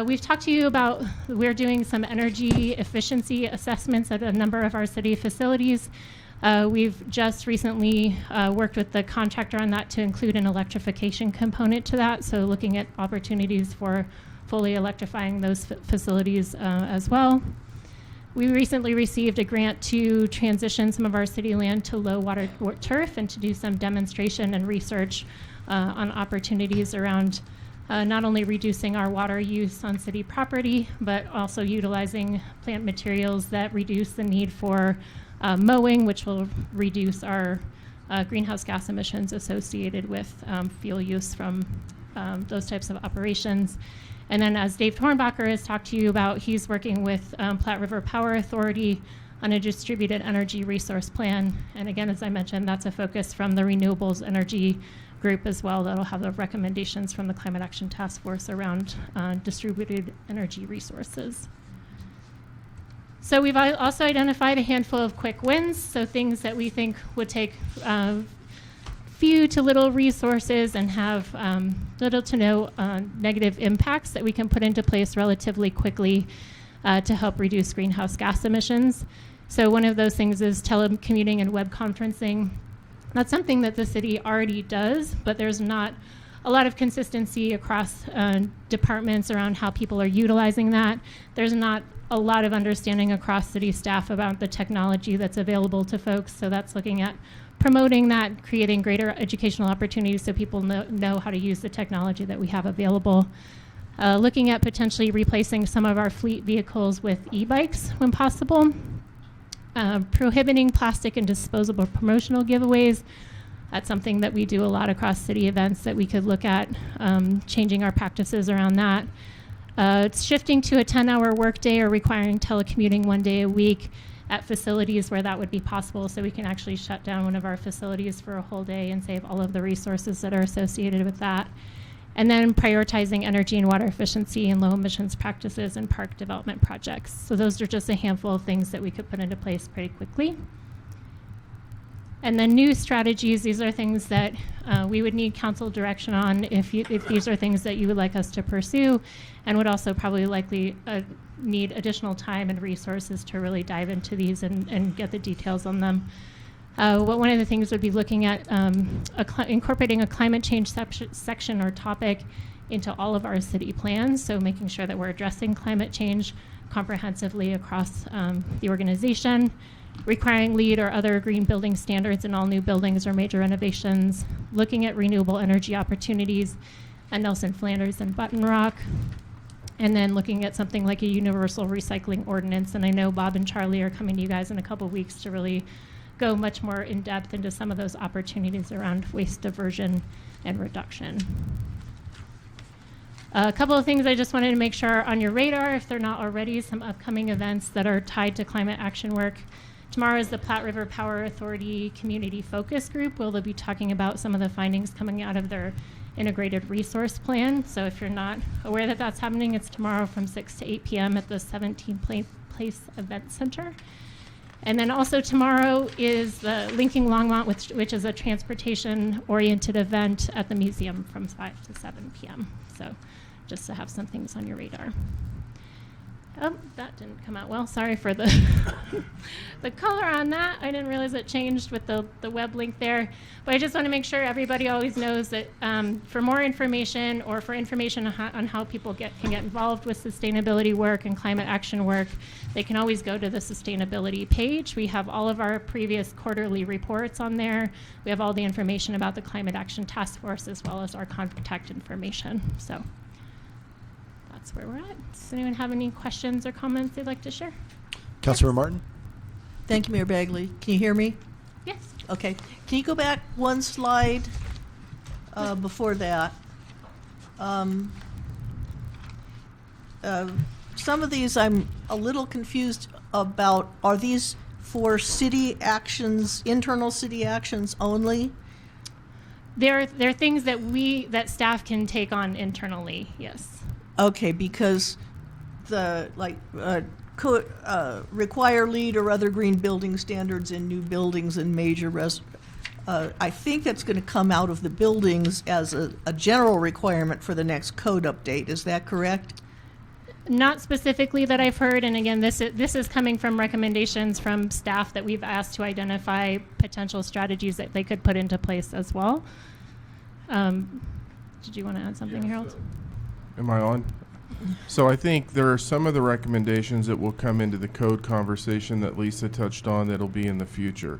Speaker 2: We've talked to you about, we're doing some energy efficiency assessments at a number of our city facilities. We've just recently worked with the contractor on that to include an electrification component to that, so looking at opportunities for fully electrifying those facilities as well. We recently received a grant to transition some of our city land to low water turf and to do some demonstration and research on opportunities around not only reducing our water use on city property, but also utilizing plant materials that reduce the need for mowing, which will reduce our greenhouse gas emissions associated with fuel use from those types of operations. And then as Dave Hornbacher has talked to you about, he's working with Platte River Power Authority on a distributed energy resource plan. And again, as I mentioned, that's a focus from the renewables energy group as well. That'll have the recommendations from the Climate Action Task Force around distributed energy resources. So we've also identified a handful of quick wins, so things that we think would take few to little resources and have little to no negative impacts that we can put into place relatively quickly to help reduce greenhouse gas emissions. So one of those things is telecommuting and web conferencing. That's something that the city already does, but there's not a lot of consistency across departments around how people are utilizing that. There's not a lot of understanding across city staff about the technology that's available to folks, so that's looking at promoting that, creating greater educational opportunities so people know how to use the technology that we have available. Looking at potentially replacing some of our fleet vehicles with e-bikes when possible. Prohibiting plastic and disposable promotional giveaways. That's something that we do a lot across city events that we could look at, changing our practices around that. It's shifting to a 10-hour workday or requiring telecommuting 1 day a week at facilities where that would be possible, so we can actually shut down one of our facilities for a whole day and save all of the resources that are associated with that. And then prioritizing energy and water efficiency and low emissions practices in park development projects. So those are just a handful of things that we could put into place pretty quickly. And then new strategies, these are things that we would need council direction on if these are things that you would like us to pursue, and would also probably likely need additional time and resources to really dive into these and get the details on them. One of the things would be looking at incorporating a climate change section or topic into all of our city plans, so making sure that we're addressing climate change comprehensively across the organization, requiring LEED or other green building standards in all new buildings or major renovations, looking at renewable energy opportunities at Nelson Flanders and Button Rock, and then looking at something like a universal recycling ordinance. And I know Bob and Charlie are coming to you guys in a couple weeks to really go much more in depth into some of those opportunities around waste diversion and reduction. A couple of things I just wanted to make sure are on your radar, if they're not already, some upcoming events that are tied to climate action work. Tomorrow is the Platte River Power Authority Community Focus Group, where they'll be talking about some of the findings coming out of their integrated resource plan. So if you're not aware that that's happening, it's tomorrow from 6 to 8 p.m. at the 17th Place Event Center. And then also tomorrow is the Linking Longmont, which is a transportation-oriented event at the museum from 5 to 7 p.m. So just to have some things on your radar. Oh, that didn't come out well. Sorry for the the color on that. I didn't realize it changed with the web link there. But I just want to make sure everybody always knows that for more information or for information on how people can get involved with sustainability work and climate action work, they can always go to the sustainability page. We have all of our previous quarterly reports on there. We have all the information about the Climate Action Task Force as well as our contact information. So that's where we're at. Does anyone have any questions or comments they'd like to share?
Speaker 1: Councilor Martin?
Speaker 3: Thank you, Mayor Bagley. Can you hear me?
Speaker 2: Yes.
Speaker 3: Okay. Can you go back one slide before that? Some of these I'm a little confused about. Are these for city actions, internal city actions only?
Speaker 2: They're things that staff can take on internally, yes.
Speaker 3: Okay, because the require LEED or other green building standards in new buildings and major I think that's going to come out of the buildings as a general requirement for the next code update. Is that correct?
Speaker 2: Not specifically that I've heard, and again, this is coming from recommendations from staff that we've asked to identify potential strategies that they could put into place as well. Did you want to add something, Harold?
Speaker 5: Am I on? So I think there are some of the recommendations that will come into the code conversation that Lisa touched on that'll be in the future.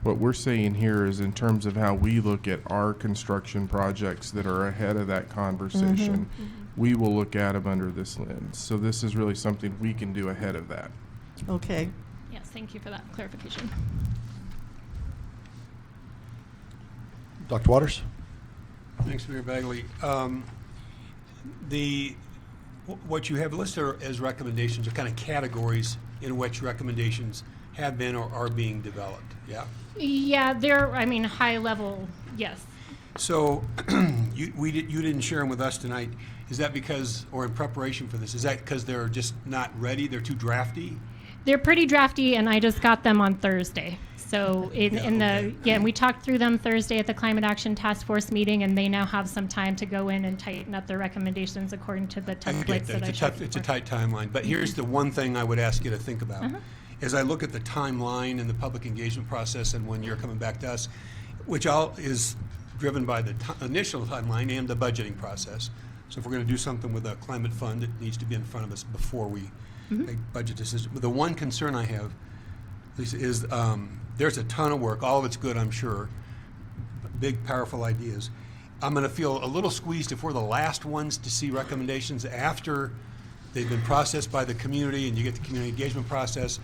Speaker 5: What we're saying here is in terms of how we look at our construction projects that are ahead of that conversation, we will look at them under this lens. So this is really something we can do ahead of that.
Speaker 3: Okay.
Speaker 2: Yes, thank you for that clarification.
Speaker 1: Dr. Waters?
Speaker 7: Thanks, Mayor Bagley. What you have listed as recommendations are kind of categories in which recommendations have been or are being developed, yeah?
Speaker 2: Yeah, they're, high level, yes.
Speaker 7: So you didn't share them with us tonight. Is that because, or in preparation for this, is that because they're just not ready, they're too drafty?
Speaker 2: They're pretty drafty, and I just got them on Thursday. So and we talked through them Thursday at the Climate Action Task Force meeting, and they now have some time to go in and tighten up their recommendations according to the templates that I showed.
Speaker 7: It's a tight timeline, but here's the one thing I would ask you to think about. As I look at the timeline and the public engagement process and when you're coming back to us, which all is driven by the initial timeline and the budgeting process. So if we're going to do something with a climate fund, it needs to be in front of us before we make budget decisions. But the one concern I have, Lisa, is there's a ton of work. All of it's good, I'm sure. Big, powerful ideas. I'm going to feel a little squeezed if we're the last ones to see recommendations after they've been processed by the community, and you get the community engagement process,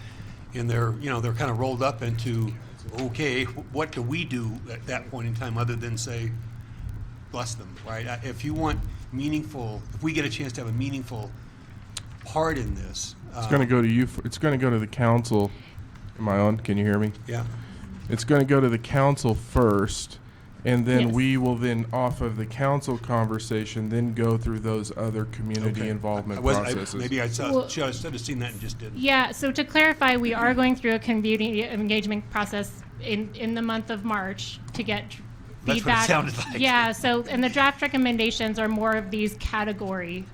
Speaker 7: and they're kind of rolled up into, okay, what do we do at that point in time other than say, bless them, right? If you want meaningful, if we get a chance to have a meaningful part in this.
Speaker 5: It's going to go to you. It's going to go to the council. Am I on? Can you hear me?
Speaker 7: Yeah.
Speaker 5: It's going to go to the council first, and then
Speaker 2: Yes.
Speaker 5: we will then, off of the council conversation, then go through those other community
Speaker 7: Okay.
Speaker 5: involvement
Speaker 7: Should
Speaker 5: processes.
Speaker 7: have seen that and just didn't.
Speaker 2: Yeah, so to clarify, we are going through a community engagement process in the month of March to get
Speaker 7: That's what it
Speaker 2: feedback.
Speaker 7: sounded like.
Speaker 2: Yeah, so, and the draft recommendations are more of these category.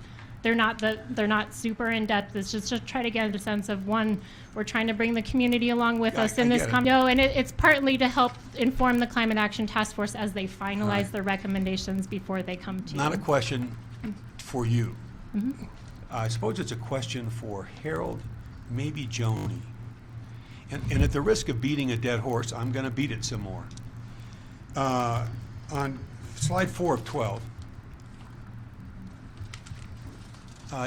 Speaker 2: They're not super in-depth. It's just to try to get a sense of, one, we're trying to bring the community along with us in this and it's partly to help inform the Climate Action Task Force as they finalize their recommendations before they come to you.
Speaker 7: Not a question for you. I suppose it's a question for Harold, maybe Joni. And at the risk of beating a dead horse, I'm going to beat it some more. On slide 4 of 12,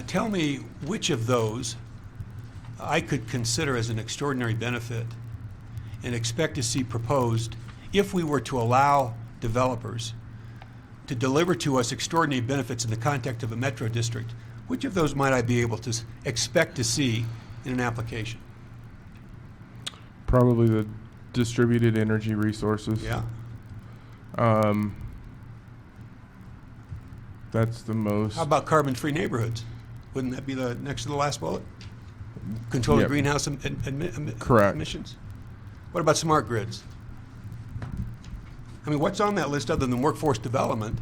Speaker 7: tell me which of those I could consider as an extraordinary benefit and expect to see proposed if we were to allow developers to deliver to us extraordinary benefits in the context of a metro district. Which of those might I be able to expect to see in an application?
Speaker 5: Probably the distributed energy resources.
Speaker 7: Yeah.
Speaker 5: That's the most.
Speaker 7: How about carbon-free neighborhoods? Wouldn't that be the next to the last bullet? Control the
Speaker 5: Yep.
Speaker 7: greenhouse
Speaker 5: Correct.
Speaker 7: emissions? What about smart grids? I mean, what's on that list other than workforce development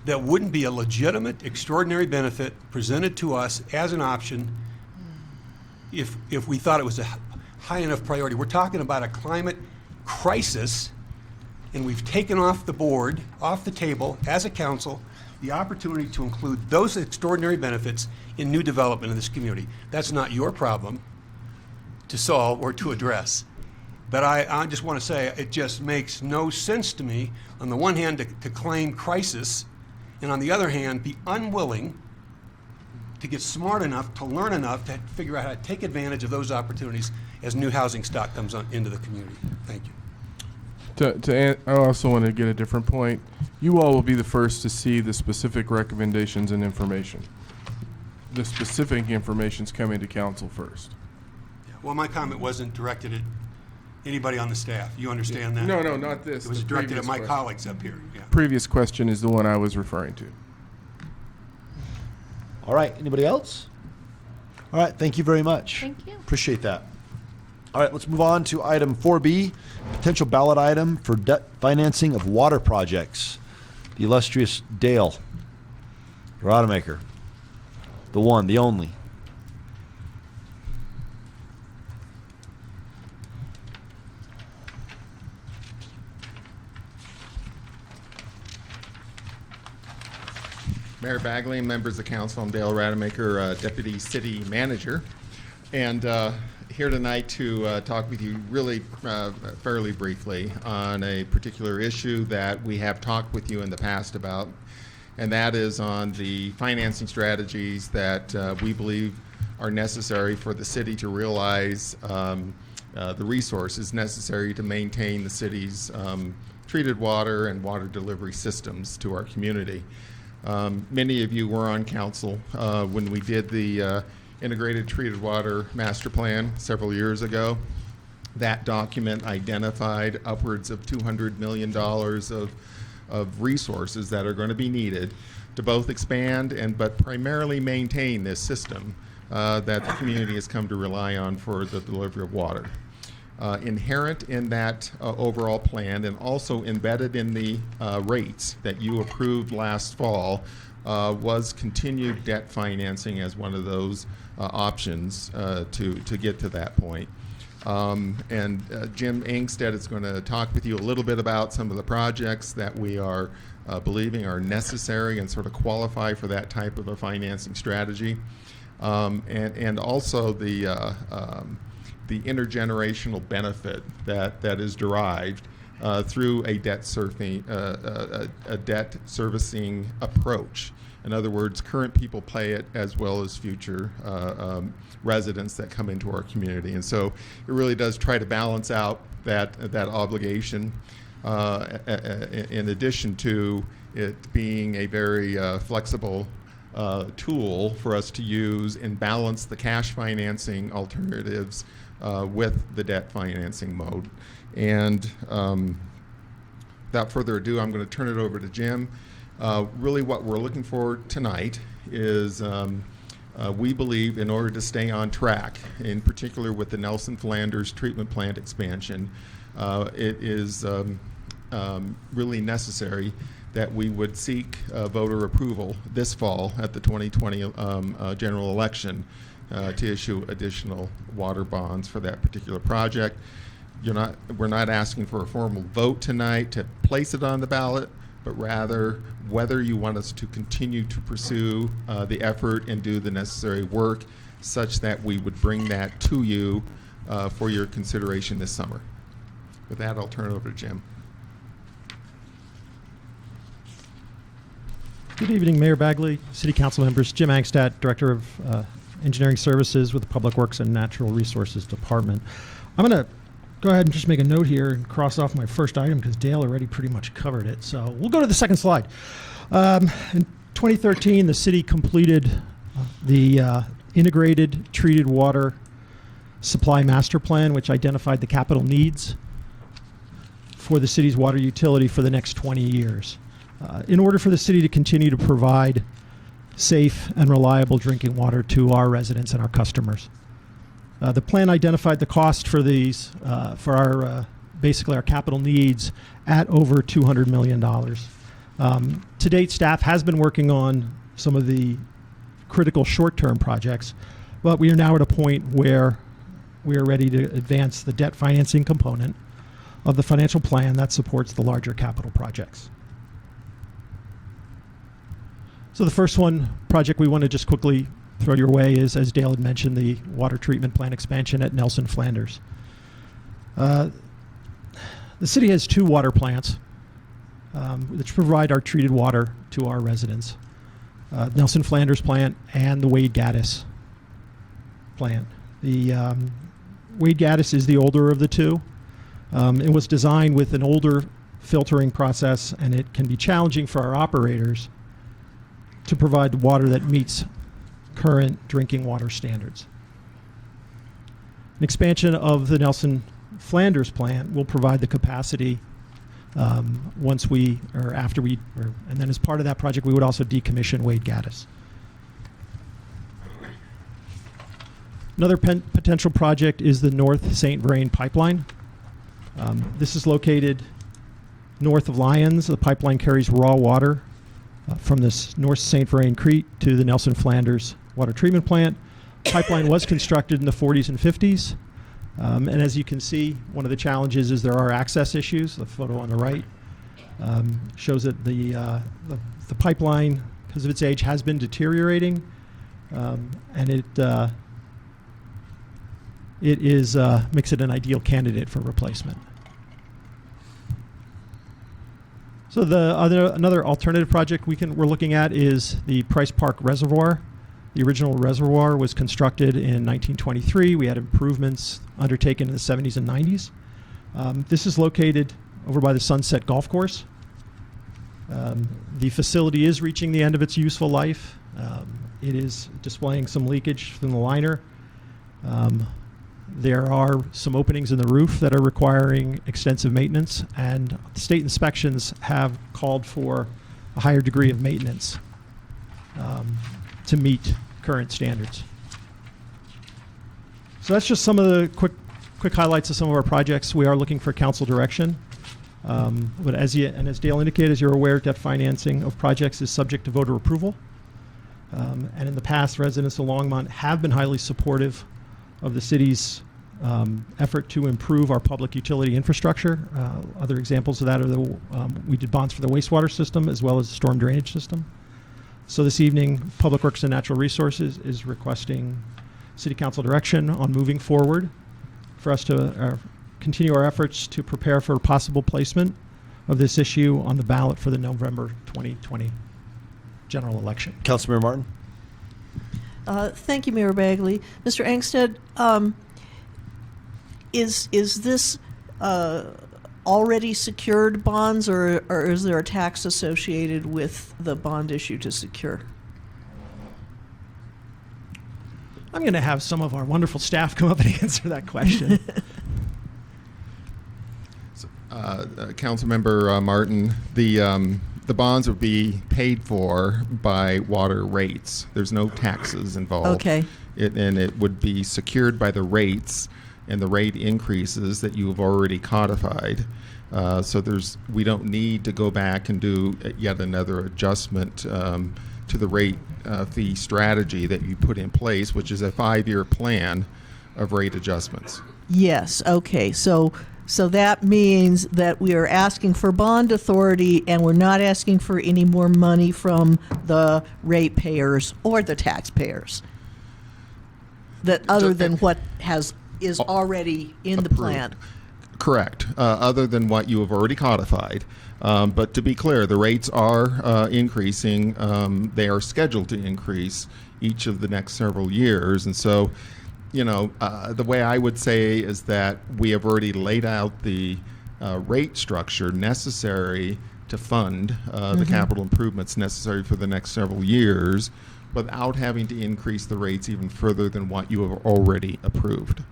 Speaker 7: that wouldn't be a legitimate, extraordinary benefit presented to us as an option if we thought it was a high enough priority? We're talking about a climate crisis, and we've taken off the board, off the table, as a council, the opportunity to include those extraordinary benefits in new development in this community. That's not your problem to solve or to address. But I just want to say, it just makes no sense to me, on the one hand, to claim crisis, and on the other hand, be unwilling to get smart enough, to learn enough, to figure out how to take advantage of those opportunities as new housing stock comes into the community. Thank you.
Speaker 5: I also want to get a different point. You all will be the first to see the specific recommendations and information. The specific information's coming to council first.
Speaker 7: Well, my comment wasn't directed at anybody on the staff. You understand that?
Speaker 5: No, not this.
Speaker 7: It was
Speaker 5: the
Speaker 7: directed at
Speaker 5: previous
Speaker 7: my
Speaker 5: question.
Speaker 7: colleagues up here. Yeah.
Speaker 5: Previous question is the one I was referring to.
Speaker 1: All right, anybody else? All right, thank you very much.
Speaker 2: Thank you.
Speaker 1: Appreciate that. All right, let's move on to item 4B, potential ballot item for debt financing of water projects. The illustrious Dale, your automaker, the one, the only.
Speaker 11: Mayor Bagley, members of council, I'm Dale Rademacher, Deputy City Manager, and here tonight to talk with you really fairly briefly on a particular issue that we have talked with you in the past about, and that is on the financing strategies that we believe are necessary for the city to realize the resources necessary to maintain the city's treated water and water delivery systems to our community. Many of you were on council when we did the Integrated Treated Water Master Plan several years ago. That document identified upwards of $200 million of resources that are going to be needed to both expand but primarily maintain this system that the community has come to rely on for the delivery of water. Inherent in that overall plan and also embedded in the rates that you approved last fall was continued debt financing as one of those options to get to that point. Jim Ingstead is going to talk with you a little bit about some of the projects that we are believing are necessary and sort of qualify for that type of a financing strategy. And also the intergenerational benefit that is derived through a debt servicing approach. In other words, current people pay it as well as future residents that come into our community. And so it really does try to balance out that obligation in addition to it being a very flexible tool for us to use and balance the cash financing alternatives with the debt financing mode. And without further ado, I'm going to turn it over to Jim. Really what we're looking for tonight is we believe in order to stay on track, in particular with the Nelson Flanders treatment plant expansion, it is really necessary that we would seek voter approval this fall at the 2020 general election to issue additional water bonds for that particular project. We're not asking for a formal vote tonight to place it on the ballot, but rather whether you want us to continue to pursue the effort and do the necessary work such that we would bring that to you for your consideration this summer. With that, I'll turn it over to Jim.
Speaker 12: Good evening, Mayor Bagley, City Council members. Jim Angstadt, Director of Engineering Services with the Public Works and Natural Resources Department. I'm going to go ahead and just make a note here and cross off my first item because Dale already pretty much covered it. So we'll go to the second slide. In 2013, the city completed the Integrated Treated Water Supply Master Plan, which identified the capital needs for the city's water utility for the next 20 years. In order for the city to continue to provide safe and reliable drinking water to our residents and our customers. The plan identified the cost for these, for our, basically our capital needs at over $200 million. To date, staff has been working on some of the critical short-term projects, but we are now at a point where we are ready to advance the debt financing component of the financial plan that supports the larger capital projects. So the first project we want to just quickly throw your way is, as Dale had mentioned, the water treatment plant expansion at Nelson Flanders. The city has 2 water plants which provide our treated water to our residents. Nelson Flanders plant and the Wade Gaddis plant. The Wade Gaddis is the older of the 2. It was designed with an older filtering process, and it can be challenging for our operators to provide water that meets current drinking water standards. An expansion of the Nelson Flanders plant will provide the capacity once we, or after we, and then as part of that project, we would also decommission Wade Gaddis. Another potential project is the North St. Vrain pipeline. This is located north of Lyons. The pipeline carries raw water from this North St. Vrain Creek to the Nelson Flanders water treatment plant. Pipeline was constructed in the 40s and 50s. And as you can see, one of the challenges is there are access issues. The photo on the right shows that the pipeline, because of its age, has been deteriorating. And it makes it an ideal candidate for replacement. So another alternative project we're looking at is the Price Park Reservoir. The original reservoir was constructed in 1923. We had improvements undertaken in the 70s and 90s. This is located over by the Sunset Golf Course. The facility is reaching the end of its useful life. It is displaying some leakage from the liner. There are some openings in the roof that are requiring extensive maintenance, and state inspections have called for a higher degree of maintenance to meet current standards. So that's just some of the quick highlights of some of our projects. We are looking for council direction. But as Dale indicated, as you're aware, debt financing of projects is subject to voter approval. And in the past, residents of Longmont have been highly supportive of the city's effort to improve our public utility infrastructure. Other examples of that are we did bonds for the wastewater system as well as the storm drainage system. So this evening, Public Works and Natural Resources is requesting City Council direction on moving forward for us to continue our efforts to prepare for possible placement of this issue on the ballot for the November 2020 general election.
Speaker 1: Councilmember Martin.
Speaker 3: Thank you, Mayor Bagley. Mr. Angstead, is this already secured bonds, or is there a tax associated with the bond issue to secure?
Speaker 12: I'm going to have some of our wonderful staff come up and answer that question.
Speaker 11: Councilmember Martin, the bonds would be paid for by water rates. There's no taxes involved.
Speaker 3: Okay.
Speaker 11: And it would be secured by the rates and the rate increases that you have already codified. So we don't need to go back and do yet another adjustment to the rate fee strategy that you put in place, which is a 5-year plan of rate adjustments.
Speaker 3: Yes, okay, so that means that we are asking for bond authority, and we're not asking for any more money from the ratepayers or the taxpayers, that other than what is already in the plan.
Speaker 11: Correct, other than what you have already codified. But to be clear, the rates are increasing. They are scheduled to increase each of the next several years. And so, the way I would say is that we have already laid out the rate structure necessary to fund the capital improvements necessary for the next several years without having to increase the rates even further than what you have already approved.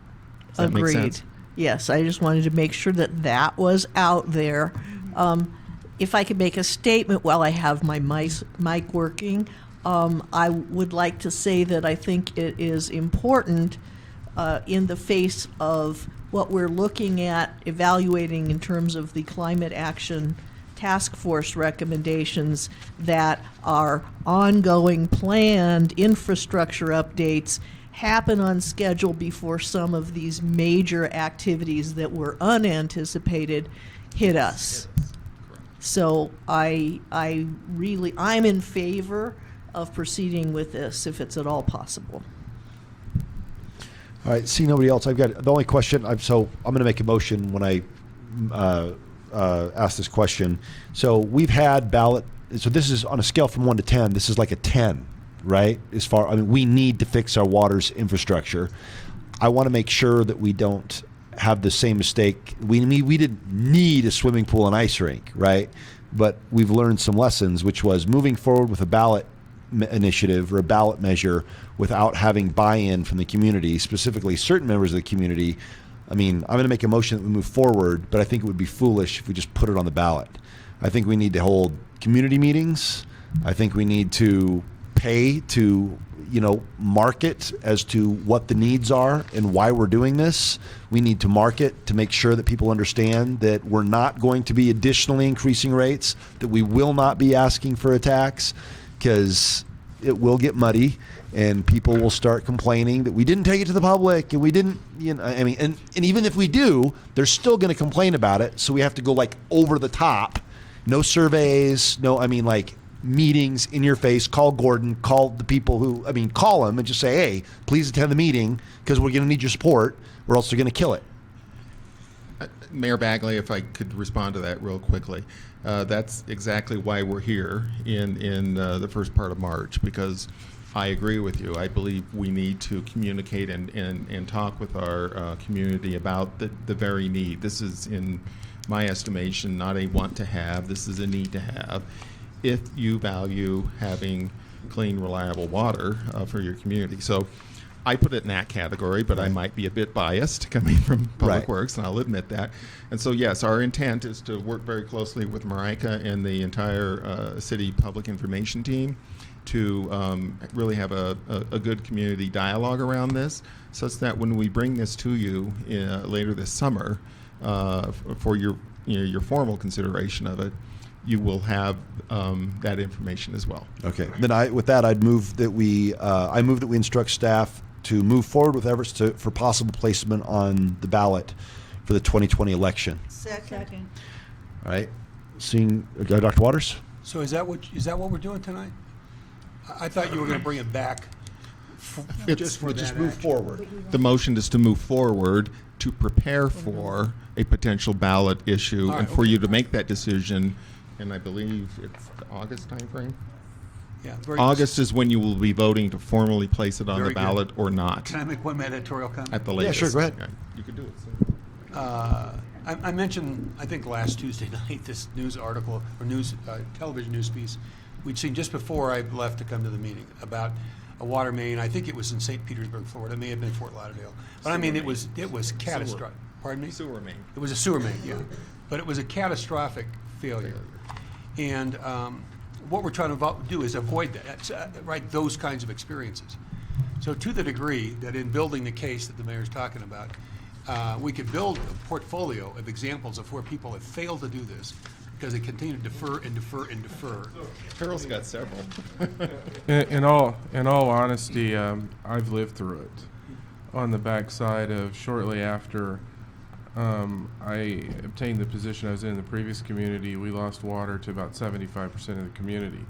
Speaker 11: Does that make sense?
Speaker 3: Yes, I just wanted to make sure that was out there. If I could make a statement while I have my mic working, I would like to say that I think it is important in the face of what we're looking at evaluating in terms of the climate action task force recommendations, that our ongoing planned infrastructure updates happen on schedule before some of these major activities that were unanticipated hit us. So I'm in favor of proceeding with this if it's at all possible.
Speaker 1: All right, see nobody else. I've got the only question. I'm going to make a motion when I ask this question. So we've had ballot. So this is on a scale from 1 to 10. This is like a 10, right? We need to fix our water's infrastructure. I want to make sure that we don't have the same mistake. We didn't need a swimming pool and ice rink, right? But we've learned some lessons, which was moving forward with a ballot initiative or a ballot measure without having buy-in from the community, specifically certain members of the community. I'm going to make a motion that we move forward, but I think it would be foolish if we just put it on the ballot. I think we need to hold community meetings. I think we need to pay to, market as to what the needs are and why we're doing this. We need to market to make sure that people understand that we're not going to be additionally increasing rates, that we will not be asking for a tax, because it will get muddy and people will start complaining that we didn't take it to the public and we didn't, and even if we do, they're still going to complain about it. So we have to go over the top. No surveys, meetings in your face. Call Gordon, call the people call him and just say, hey, please attend the meeting because we're going to need your support or else they're going to kill it.
Speaker 11: Mayor Bagley, if I could respond to that real quickly. That's exactly why we're here in the first part of March, because I agree with you. I believe we need to communicate and talk with our community about the very need. This is, in my estimation, not a want to have. This is a need to have. If you value having clean, reliable water for your community. So I put it in that category, but I might be a bit biased coming from Public Works, and I'll admit that. And so, yes, our intent is to work very closely with Marcia and the entire city public information team to really have a good community dialogue around this, such that when we bring this to you later this summer for your formal consideration of it, you will have that information as well.
Speaker 1: Okay. Then I'd move that we instruct staff to move forward with efforts for possible placement on the ballot for the 2020 election.
Speaker 3: Second.
Speaker 1: All right. Seeing Dr. Waters.
Speaker 7: So is that what we're doing tonight? I thought you were going to bring it back just
Speaker 1: move forward.
Speaker 11: The motion is to move forward to prepare for a potential ballot issue and for you to make that decision. And I believe it's the August timeframe.
Speaker 7: Yeah,
Speaker 11: August is when you will be voting to formally place it on the ballot or not.
Speaker 7: Can I make one editorial comment?
Speaker 11: At the latest.
Speaker 1: Yeah, sure, go ahead.
Speaker 11: Okay. You can do it.
Speaker 7: I mentioned, I think last Tuesday night, this news article or television news piece we'd seen just before I left to come to the meeting about a water main. I think it was in St. Petersburg, Florida. It may have been Fort Lauderdale, but it was catastrophic. Pardon me?
Speaker 11: Sewer main.
Speaker 7: It was a sewer main, yeah, but it was a catastrophic failure. And what we're trying to do is avoid that, those kinds of experiences. So to the degree that in building the case that the mayor's talking about, we could build a portfolio of examples of where people have failed to do this because they continue to defer and defer and defer.
Speaker 11: Carol's got several.
Speaker 5: In all honesty, I've lived through it. On the backside of shortly after I obtained the position I was in the previous community, we lost water to about 75% of the community.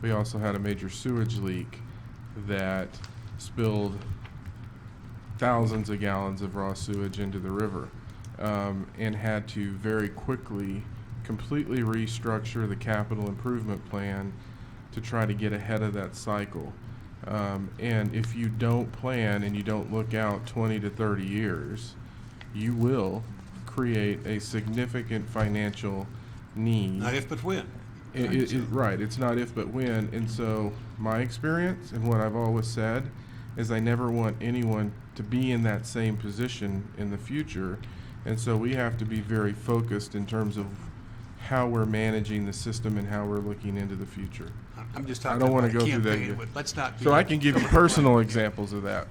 Speaker 5: We also had a major sewage leak that spilled thousands of gallons of raw sewage into the river, and had to very quickly completely restructure the capital improvement plan to try to get ahead of that cycle. And if you don't plan and you don't look out 20 to 30 years, you will create a significant financial need.
Speaker 7: Not if, but when.
Speaker 5: Right, it's not if but when. And so my experience and what I've always said is I never want anyone to be in that same position in the future. And so we have to be very focused in terms of how we're managing the system and how we're looking into the future.
Speaker 7: I'm just
Speaker 5: I
Speaker 7: talking
Speaker 5: don't
Speaker 7: about
Speaker 5: want
Speaker 7: a
Speaker 5: to go through
Speaker 7: campaign,
Speaker 5: that.
Speaker 7: but let's not be.
Speaker 5: So I can give you personal examples of that.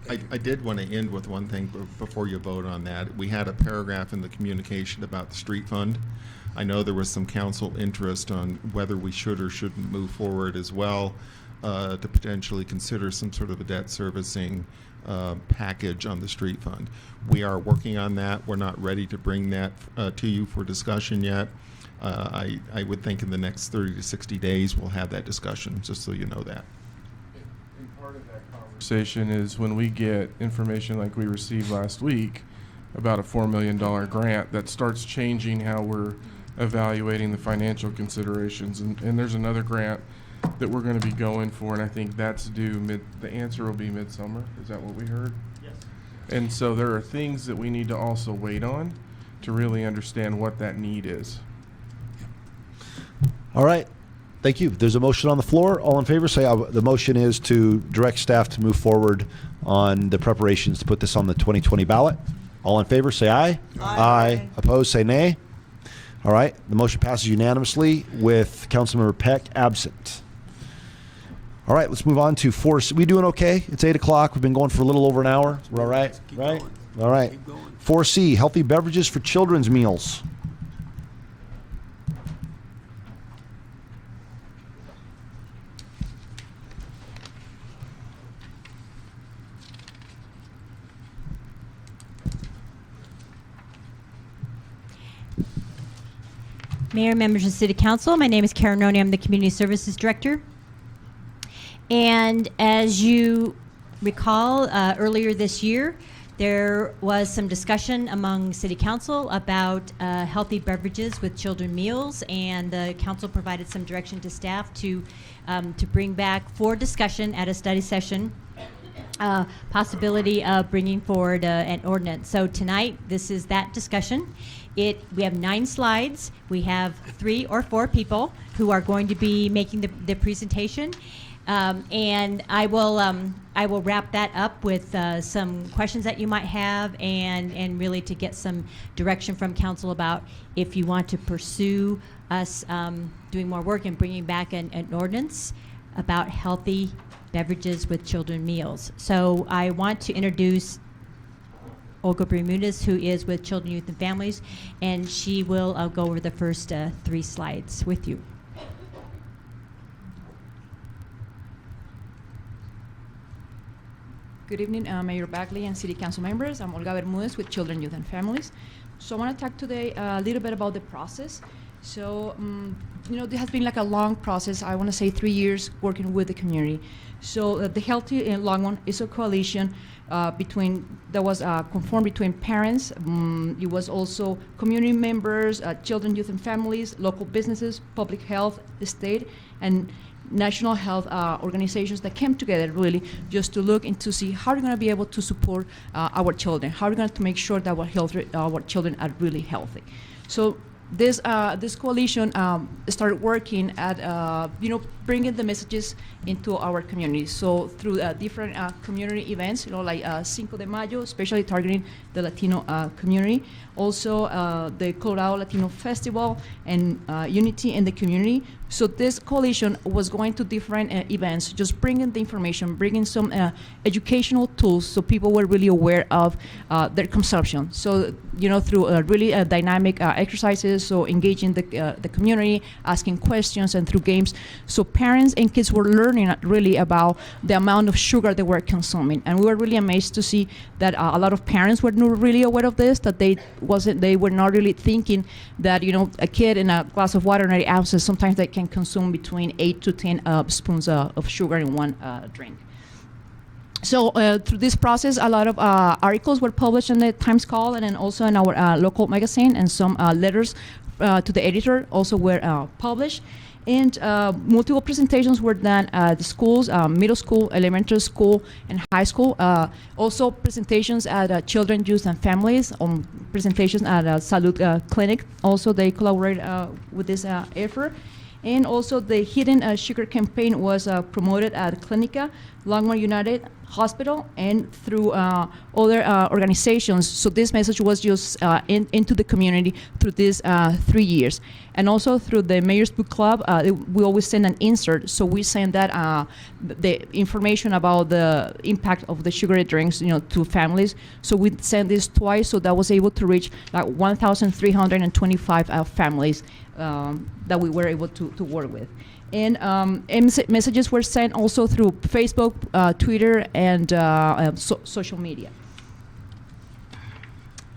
Speaker 11: I did want to end with one thing before you vote on that. We had a paragraph in the communication about the street fund. I know there was some council interest on whether we should or shouldn't move forward as well to potentially consider some sort of a debt servicing package on the street fund. We are working on that. We're not ready to bring that to you for discussion yet. I would think in the next 30 to 60 days we'll have that discussion, just so you know that.
Speaker 5: And part of that conversation is when we get information like we received last week about a $4 million grant that starts changing how we're evaluating the financial considerations. And there's another grant that we're going to be going for, and I think that's due the answer will be midsummer. Is that what we heard? Yes. And so there are things that we need to also wait on to really understand what that need is.
Speaker 1: All right. Thank you. There's a motion on the floor. All in favor, say aye. The motion is to direct staff to move forward on the preparations to put this on the 2020 ballot. All in favor, say aye. Aye. Opposed, say nay. All right. The motion passes unanimously with Councilmember Peck absent. All right. Let's move on to 4C. We doing okay? It's 8 o'clock. We've been going for a little over an hour. We're all right?
Speaker 7: Keep
Speaker 1: Right?
Speaker 7: going.
Speaker 1: All right.
Speaker 7: Keep going.
Speaker 1: 4C, healthy beverages for children's meals.
Speaker 13: Mayor, members of City Council, my name is Karen Roney. I'm the Community Services Director. And as you recall, earlier this year, there was some discussion among City Council about healthy beverages with children meals, and the council provided some direction to staff to bring back for discussion at a study session possibility of bringing forward an ordinance. So tonight, this is that discussion. We have 9 slides. We have 3 or 4 people who are going to be making the presentation. And I will wrap that up with some questions that you might have, and really to get some direction from council about if you want to pursue us doing more work and bringing back an ordinance about healthy beverages with children meals. So I want to introduce Olga Bermudez, who is with Children, Youth, and Families, and she will go over the first 3 slides with you.
Speaker 14: Good evening, Mayor Bagley and City Council members. I'm Olga Bermudez with Children, Youth, and Families. So I want to talk today a little bit about the process. So, there has been like a long process. I want to say 3 years working with the community. So the Healthy in Longmont is a coalition that was conformed between parents. It was also community members, children, youth, and families, local businesses, public health, state, and national health organizations that came together really just to look and to see how we're going to be able to support our children, how we're going to make sure that our children are really healthy. So this coalition started working at bringing the messages into our community. So through different community events, like Cinco de Mayo, especially targeting the Latino community. Also the Colorado Latino Festival and Unity in the community. So this coalition was going to different events, just bringing the information, bringing some educational tools so people were really aware of their consumption. So, through really dynamic exercises, so engaging the community, asking questions, and through games. So parents and kids were learning really about the amount of sugar they were consuming. And we were really amazed to see that a lot of parents were not really aware of this, that they were not really thinking that, a kid in a glass of water, 90 ounces, sometimes they can consume between 8 to 10 spoons of sugar in one drink. So through this process, a lot of articles were published in the Times Call and then also in our local magazine, and some letters to the editor also were published. And multiple presentations were done at the schools, middle school, elementary school, and high school. Also presentations at Children, Youth, and Families, presentations at Salud Clinic. Also, they collaborated with this effort. And also the Hidden Sugar campaign was promoted at Clinica, Longmont United Hospital, and through other organizations. So this message was just into the community through these 3 years. And also through the Mayor's Book Club, we always send an insert. So we send that the information about the impact of the sugary drinks, to families. So we sent this twice, so that was able to reach like 1,325 families that we were able to work with. And messages were sent also through Facebook, Twitter, and social media.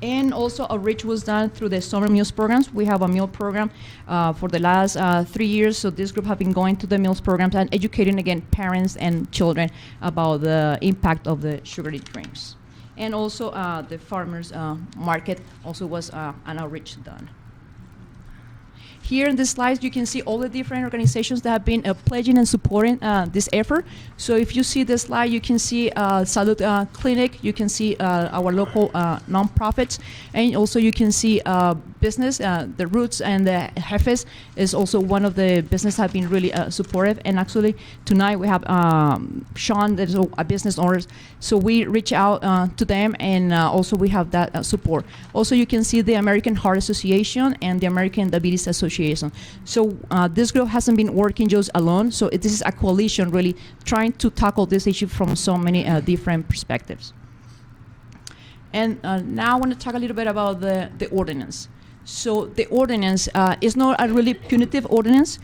Speaker 14: And also outreach was done through the summer meals programs. We have a meal program for the last 3 years. So this group have been going to the meals programs and educating, again, parents and children about the impact of the sugary drinks. And also the farmers market also was an outreach done. Here in this slide, you can see all the different organizations that have been pledging and supporting this effort. So if you see this slide, you can see Salud Clinic, you can see our local nonprofits, and also you can see business, the Roots and the Jefes is also one of the business have been really supportive. And actually tonight we have Sean, that is a business owner. So we reach out to them, and also we have that support. Also you can see the American Heart Association and the American Diabetes Association. So this group hasn't been working just alone. So this is a coalition really trying to tackle this issue from so many different perspectives. And now I want to talk a little bit about the ordinance. So the ordinance is not a really punitive ordinance.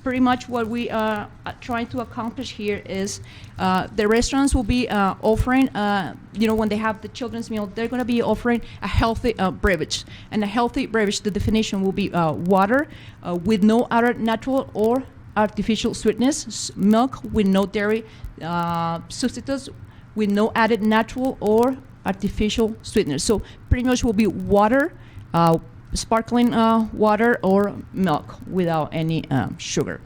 Speaker 14: Pretty much what we are trying to accomplish here is the restaurants will be offering, when they have the children's meal, they're going to be offering a healthy beverage. And a healthy beverage, the definition will be water with no other natural or artificial sweetness, milk with no dairy substitutes, with no added natural or artificial sweeteners. So pretty much will be water, sparkling water, or milk without any sugar.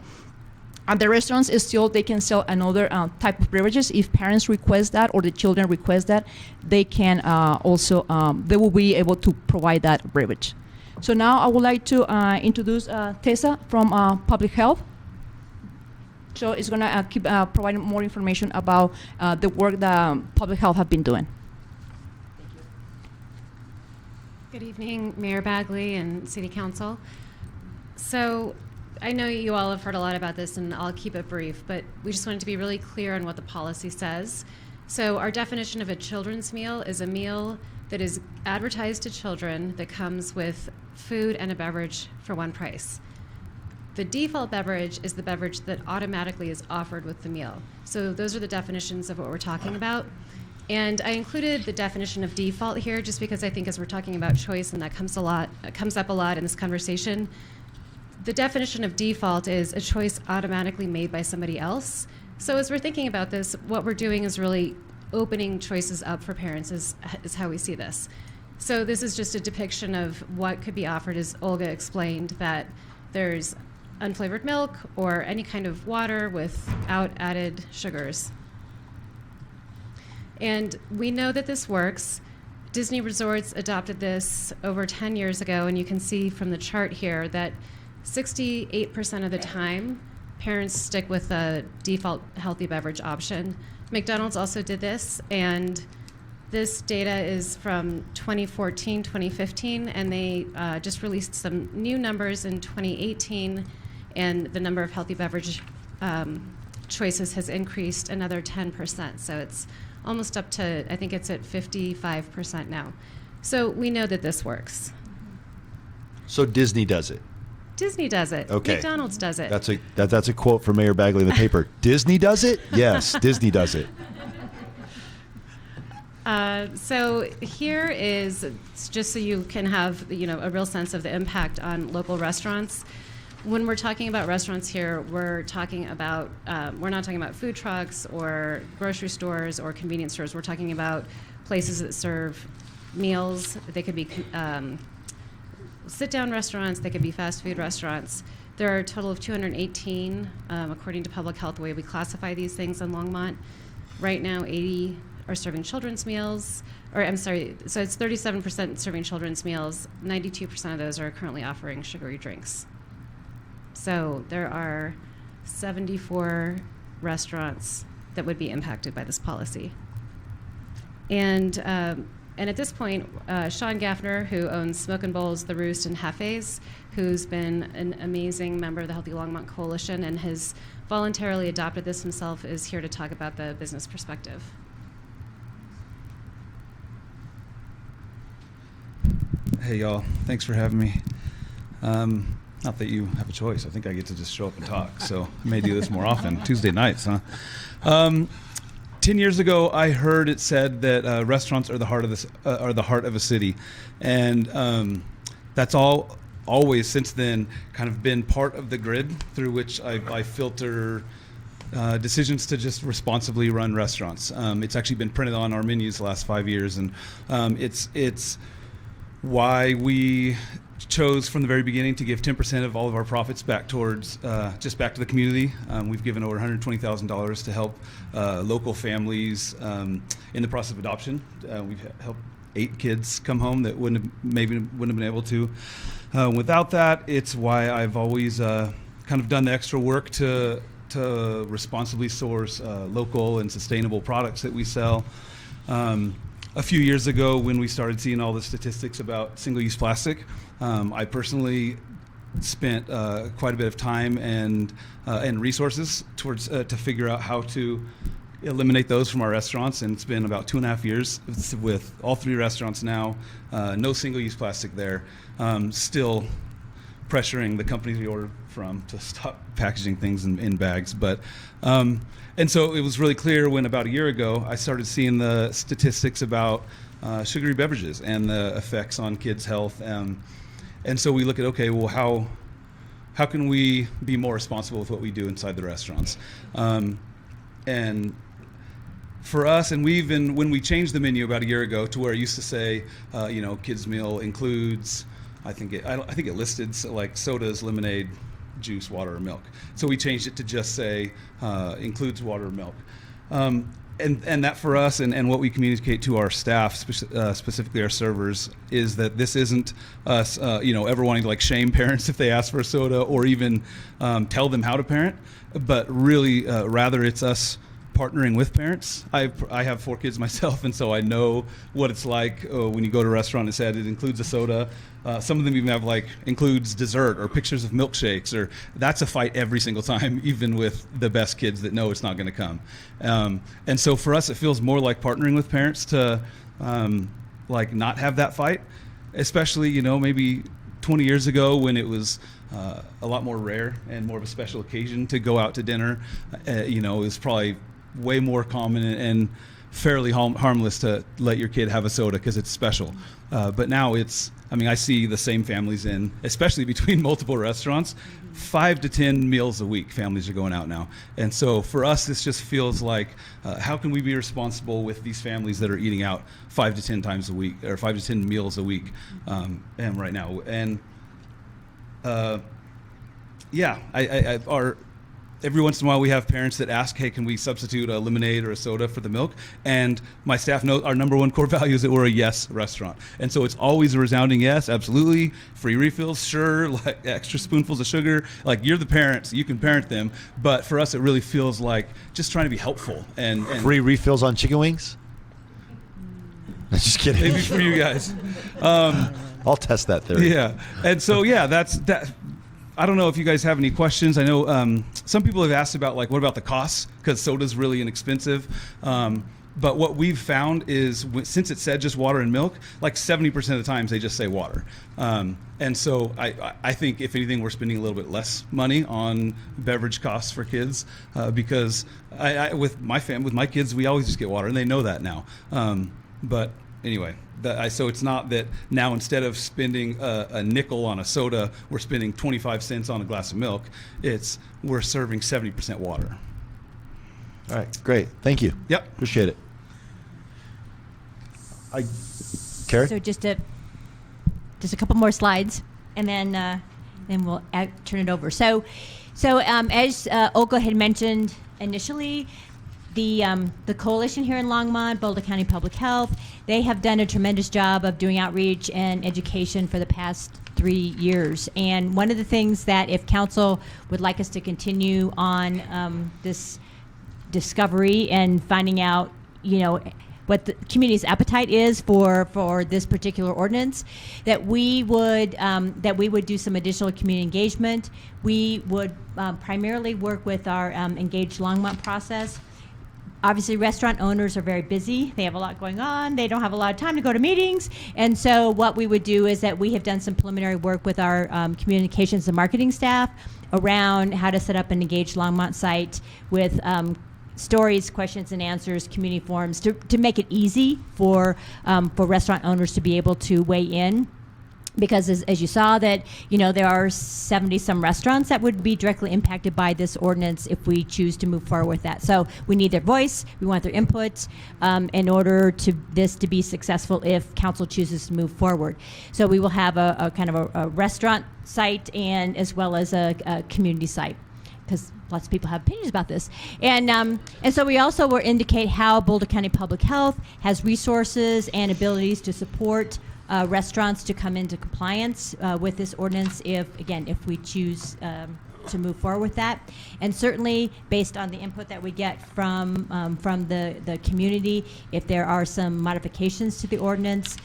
Speaker 14: At the restaurants, they can sell another type of beverages. If parents request that or the children request that, they can also, they will be able to provide that beverage. So now I would like to introduce Tessa from Public Health. So it's going to keep providing more information about the work that Public Health have been doing.
Speaker 15: Good evening, Mayor Bagley and City Council. So I know you all have heard a lot about this, and I'll keep it brief, but we just wanted to be really clear on what the policy says. So our definition of a children's meal is a meal that is advertised to children that comes with food and a beverage for one price. The default beverage is the beverage that automatically is offered with the meal. So those are the definitions of what we're talking about. And I included the definition of default here just because I think as we're talking about choice, and that comes up a lot in this conversation, the definition of default is a choice automatically made by somebody else. So as we're thinking about this, what we're doing is really opening choices up for parents is how we see this. So this is just a depiction of what could be offered, as Olga explained, that there's unflavored milk or any kind of water without added sugars. And we know that this works. Disney Resorts adopted this over 10 years ago, and you can see from the chart here that 68% of the time, parents stick with a default healthy beverage option. McDonald's also did this, and this data is from 2014, 2015, and they just released some new numbers in 2018, and the number of healthy beverage choices has increased another 10%. So it's almost up to, I think it's at 55% now. So we know that this works.
Speaker 1: So Disney does it.
Speaker 15: Disney does it.
Speaker 1: Okay.
Speaker 15: McDonald's does it.
Speaker 1: That's a quote from Mayor Bagley in the paper. Disney does it? Yes, Disney does it.
Speaker 15: So here is, just so you can have a real sense of the impact on local restaurants. When we're talking about restaurants here, we're not talking about food trucks or grocery stores or convenience stores. We're talking about places that serve meals. They could be sit-down restaurants. They could be fast food restaurants. There are a total of 218, according to public health, the way we classify these things in Longmont. Right now, 80 are serving children's meals, so it's 37% serving children's meals. 92% of those are currently offering sugary drinks. So there are 74 restaurants that would be impacted by this policy. And at this point, Sean Gaffner, who owns Smoke and Bowls, The Roost, and Hefe's, who's been an amazing member of the Healthy Longmont Coalition and has voluntarily adopted this himself, is here to talk about the business perspective.
Speaker 16: Hey y'all, thanks for having me. Not that you have a choice. I think I get to just show up and talk, so I may do this more often. Tuesday nights, huh? 10 years ago, I heard it said that restaurants are the heart of a city, and that's always since then kind of been part of the grid through which I filter decisions to just responsibly run restaurants. It's actually been printed on our menus the last 5 years, and it's why we chose from the very beginning to give 10% of all of our profits back towards back to the community. We've given over $120,000 to help local families in the process of adoption. We've helped 8 kids come home that wouldn't have been able to. Without that, it's why I've always kind of done the extra work to responsibly source local and sustainable products that we sell. A few years ago, when we started seeing all the statistics about single-use plastic, I personally spent quite a bit of time and resources towards to figure out how to eliminate those from our restaurants, and it's been about 2.5 years with all 3 restaurants now. No single-use plastic there. Still pressuring the companies we order from to stop packaging things in bags, but. And so it was really clear when about a year ago I started seeing the statistics about sugary beverages and the effects on kids' health. And so we look at, okay, well, how can we be more responsible with what we do inside the restaurants? And for us, and when we changed the menu about a year ago to where it used to say, kids' meal includes, I think it listed like sodas, lemonade, juice, water, or milk. So we changed it to just say includes water or milk. And that for us and what we communicate to our staff, specifically our servers, is that this isn't us ever wanting to shame parents if they ask for a soda or even tell them how to parent, but really rather it's us partnering with parents. I have 4 kids myself, and so I know what it's like when you go to a restaurant and said it includes a soda. Some of them even have includes dessert or pictures of milkshakes, or that's a fight every single time, even with the best kids that know it's not going to come. And so for us, it feels more like partnering with parents to not have that fight, especially maybe 20 years ago when it was a lot more rare and more of a special occasion to go out to dinner. It was probably way more common and fairly harmless to let your kid have a soda because it's special. But now I see the same families especially between multiple restaurants, 5 to 10 meals a week families are going out now. And so for us, this just feels like, how can we be responsible with these families that are eating out 5 to 10 times a week, or 5 to 10 meals a week, and right now. And every once in a while we have parents that ask, hey, can we substitute a lemonade or a soda for the milk? And my staff knows our number one core value is that we're a yes restaurant. And so it's always a resounding yes, absolutely. Free refills, sure, like extra spoonfuls of sugar. Like, you're the parents, you can parent them. But for us, it really feels like just trying to be helpful. And
Speaker 1: free refills on chicken wings? I'm just kidding.
Speaker 16: Maybe for you guys.
Speaker 1: I'll test that theory.
Speaker 16: Yeah. And so, yeah, that's that. I don't know if you guys have any questions. I know some people have asked about, like, what about the costs? Because soda's really inexpensive. But what we've found is, since it said just water and milk, like 70% of the times they just say water. And so I think, if anything, we're spending a little bit less money on beverage costs for kids because with my family, with my kids, we always just get water, and they know that now. But anyway. So it's not that now, instead of spending a nickel on a soda, we're spending 25 cents on a glass of milk. It's we're serving 70% water.
Speaker 1: All right, great. Thank you.
Speaker 16: Yep.
Speaker 1: Appreciate it. Carrie?
Speaker 13: So just a couple more slides, and then we'll turn it over. So as Olga had mentioned initially, the coalition here in Longmont, Boulder County Public Health, they have done a tremendous job of doing outreach and education for the past 3 years. And one of the things that, if council would like us to continue on this discovery and finding out, what the community's appetite is for this particular ordinance, that we would do some additional community engagement. We would primarily work with our Engage Longmont process. Obviously, restaurant owners are very busy. They have a lot going on. They don't have a lot of time to go to meetings. And so what we would do is that we have done some preliminary work with our communications and marketing staff around how to set up an Engage Longmont site with stories, questions and answers, community forums, to make it easy for restaurant owners to be able to weigh in. Because as you saw, that there are 70 some restaurants that would be directly impacted by this ordinance if we choose to move forward with that. So we need their voice, we want their input in order to this to be successful if council chooses to move forward. So we will have a kind of a restaurant site and as well as a community site, because lots of people have opinions about this. And so we also will indicate how Boulder County Public Health has resources and abilities to support restaurants to come into compliance with this ordinance if we choose to move forward with that. And certainly, based on the input that we get from the community, if there are some modifications to the ordinance,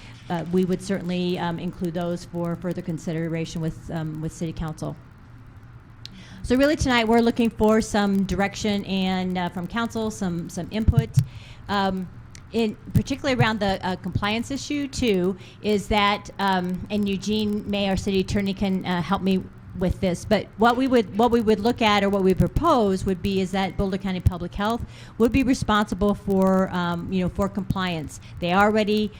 Speaker 13: we would certainly include those for further consideration with City Council. So really tonight we're looking for some direction and from council, some input. Particularly around the compliance issue too, is that, and Eugene May, our city attorney, can help me with this. But what we would look at, or what we propose, would be is that Boulder County Public Health would be responsible for for compliance. They already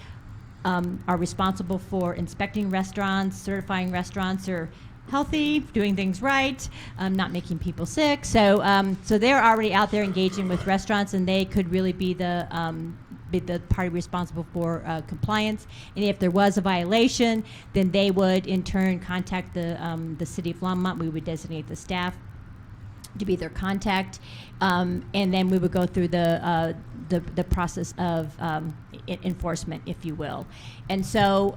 Speaker 13: are responsible for inspecting restaurants, certifying restaurants are healthy, doing things right, not making people sick. So they're already out there engaging with restaurants, and they could really be the party responsible for compliance. And if there was a violation, then they would in turn contact the city of Longmont. We would designate the staff to be their contact, and then we would go through the process of enforcement, if you will. And so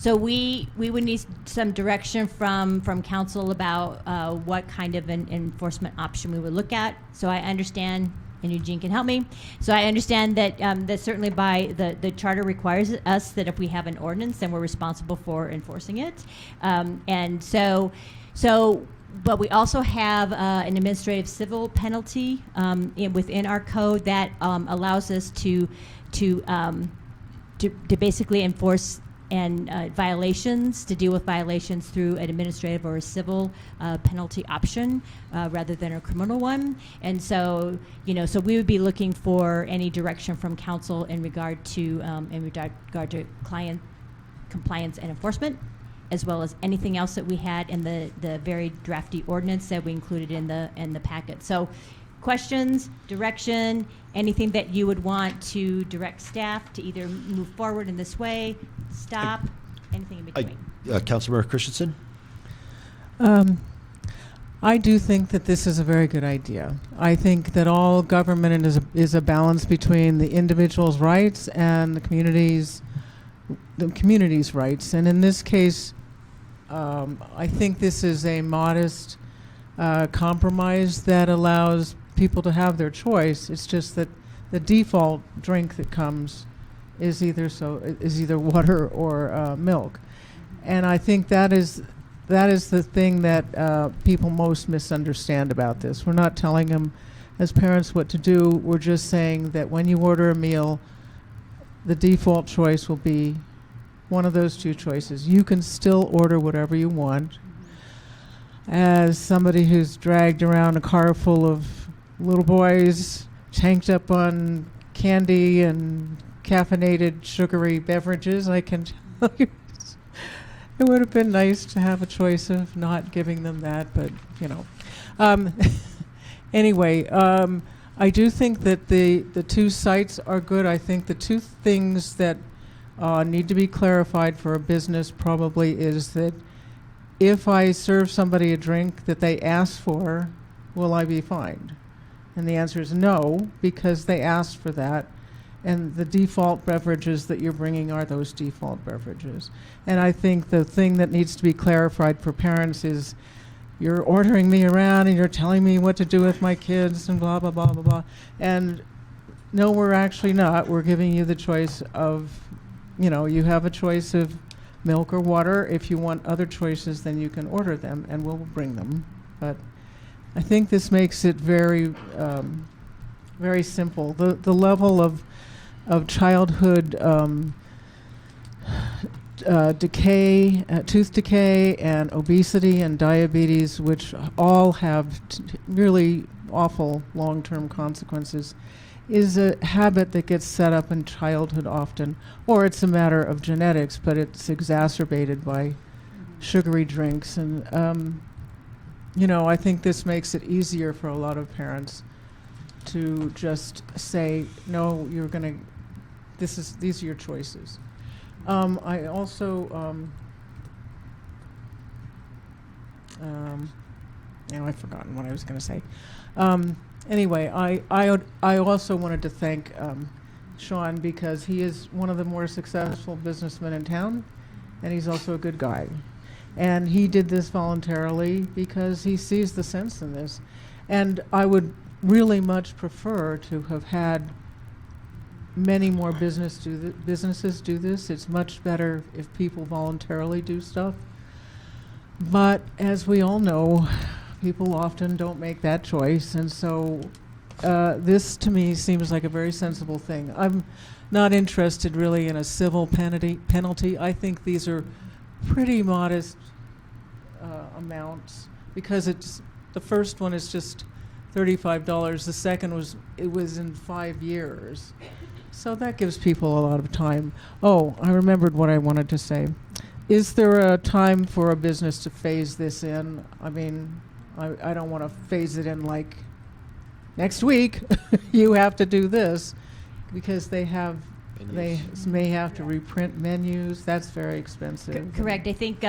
Speaker 13: we would need some direction from council about what kind of an enforcement option we would look at. So I understand, and Eugene can help me. So I understand that that certainly by the charter requires us that if we have an ordinance, then we're responsible for enforcing it. But we also have an administrative civil penalty within our code that allows us to basically enforce and violations, to deal with violations through an administrative or a civil penalty option rather than a criminal one. And so, so we would be looking for any direction from council in regard to client compliance and enforcement, as well as anything else that we had in the very drafty ordinance that we included in the packet. So questions, direction, anything that you would want to direct staff to either move forward in this way, stop, anything in between.
Speaker 1: Councilmember Christensen?
Speaker 10: I do think that this is a very good idea. I think that all government is a balance between the individual's rights and the community's rights. And in this case, I think this is a modest compromise that allows people to have their choice. It's just that the default drink that comes is either water or milk, and I think that is the thing that people most misunderstand about this. We're not telling them as parents what to do. We're just saying that when you order a meal, the default choice will be one of those two choices. You can still order whatever you want. As somebody who's dragged around a car full of little boys tanked up on candy and caffeinated sugary beverages, I can tell you it would have been nice to have a choice of not giving them that, but anyway, I do think that the two sites are good. I think the two things that need to be clarified for a business probably is that if I serve somebody a drink that they asked for, will I be fined? And the answer is no, because they asked for that. And the default beverages that you're bringing are those default beverages. And I think the thing that needs to be clarified for parents is you're ordering me around and you're telling me what to do with my kids and blah, blah, blah, blah, blah. And no, we're actually not. We're giving you the choice of, you have a choice of milk or water. If you want other choices, then you can order them and we'll bring them. But I think this makes it very, very simple. The level of childhood decay, tooth decay, and obesity and diabetes, which all have really awful long-term consequences, is a habit that gets set up in childhood often, or it's a matter of genetics, but it's exacerbated by sugary drinks. And I think this makes it easier for a lot of parents to just say, no, these are your choices. I also, now I've forgotten what I was going to say. Anyway, I also wanted to thank Sean, because he is one of the more successful businessmen in town, and he's also a good guy. And he did this voluntarily because he sees the sense in this. And I would really much prefer to have had many more businesses do this. It's much better if people voluntarily do stuff. But as we all know, people often don't make that choice. And so this to me seems like a very sensible thing. I'm not interested really in a civil penalty. I think these are pretty modest amounts, because the first one is just $35. The second was in 5 years. So that gives people a lot of time. Oh, I remembered what I wanted to say. Is there a time for a business to phase this in? I mean, I don't want to phase it in like next week. You have to do this, because they may have to reprint menus. That's very expensive.
Speaker 13: Correct. I think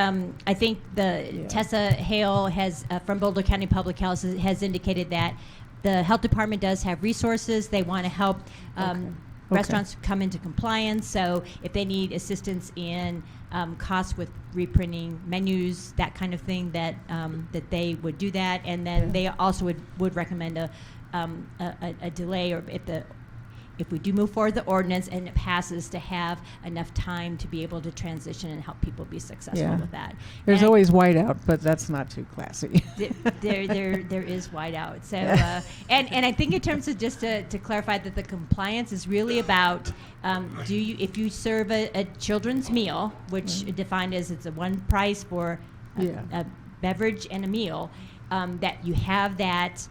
Speaker 13: Tessa Hale has from Boulder County Public Health has indicated that the health department does have resources. They want to help restaurants come into compliance. So if they need assistance in costs with reprinting menus, that kind of thing, that they would do that. And then they also would recommend a delay, or if we do move forward the ordinance and it passes, to have enough time to be able to transition and help people be successful with that.
Speaker 10: There's always whiteout, but that's not too classy.
Speaker 13: There is whiteout. So and I think in terms of just to clarify that the compliance is really about if you serve a children's meal, which defined as it's a one price for a beverage and a meal, that you have that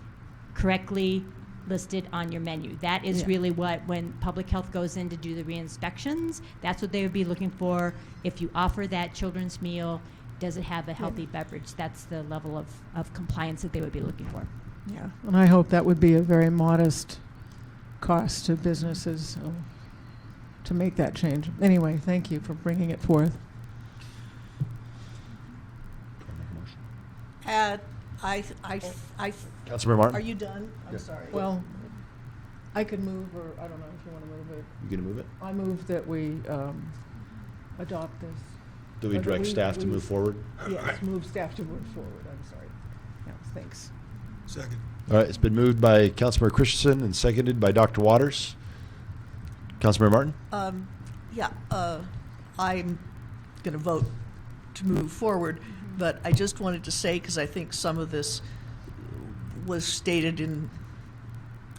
Speaker 13: correctly listed on your menu. That is really when public health goes in to do the re-inspections, that's what they would be looking for. If you offer that children's meal, does it have a healthy beverage? That's the level of compliance that they would be looking for.
Speaker 10: Yeah, and I hope that would be a very modest cost to businesses to make that change. Anyway, thank you for bringing it forth.
Speaker 3: I I,
Speaker 1: Councilmember Martin?
Speaker 3: Are you done? I'm
Speaker 1: Yeah.
Speaker 3: sorry.
Speaker 10: Well, I could move, or I don't know if you want to move it.
Speaker 1: You gonna move it?
Speaker 10: I move that we adopt this.
Speaker 1: Do we
Speaker 10: Or that
Speaker 1: direct staff to move forward?
Speaker 10: Yes, move staff to move forward, I'm sorry. Yeah, thanks.
Speaker 7: Second.
Speaker 1: All right, it's been moved by Councilmember Christensen and seconded by Dr. Waters. Councilmember Martin?
Speaker 3: I'm going to vote to move forward, but I just wanted to say, because I think some of this was stated in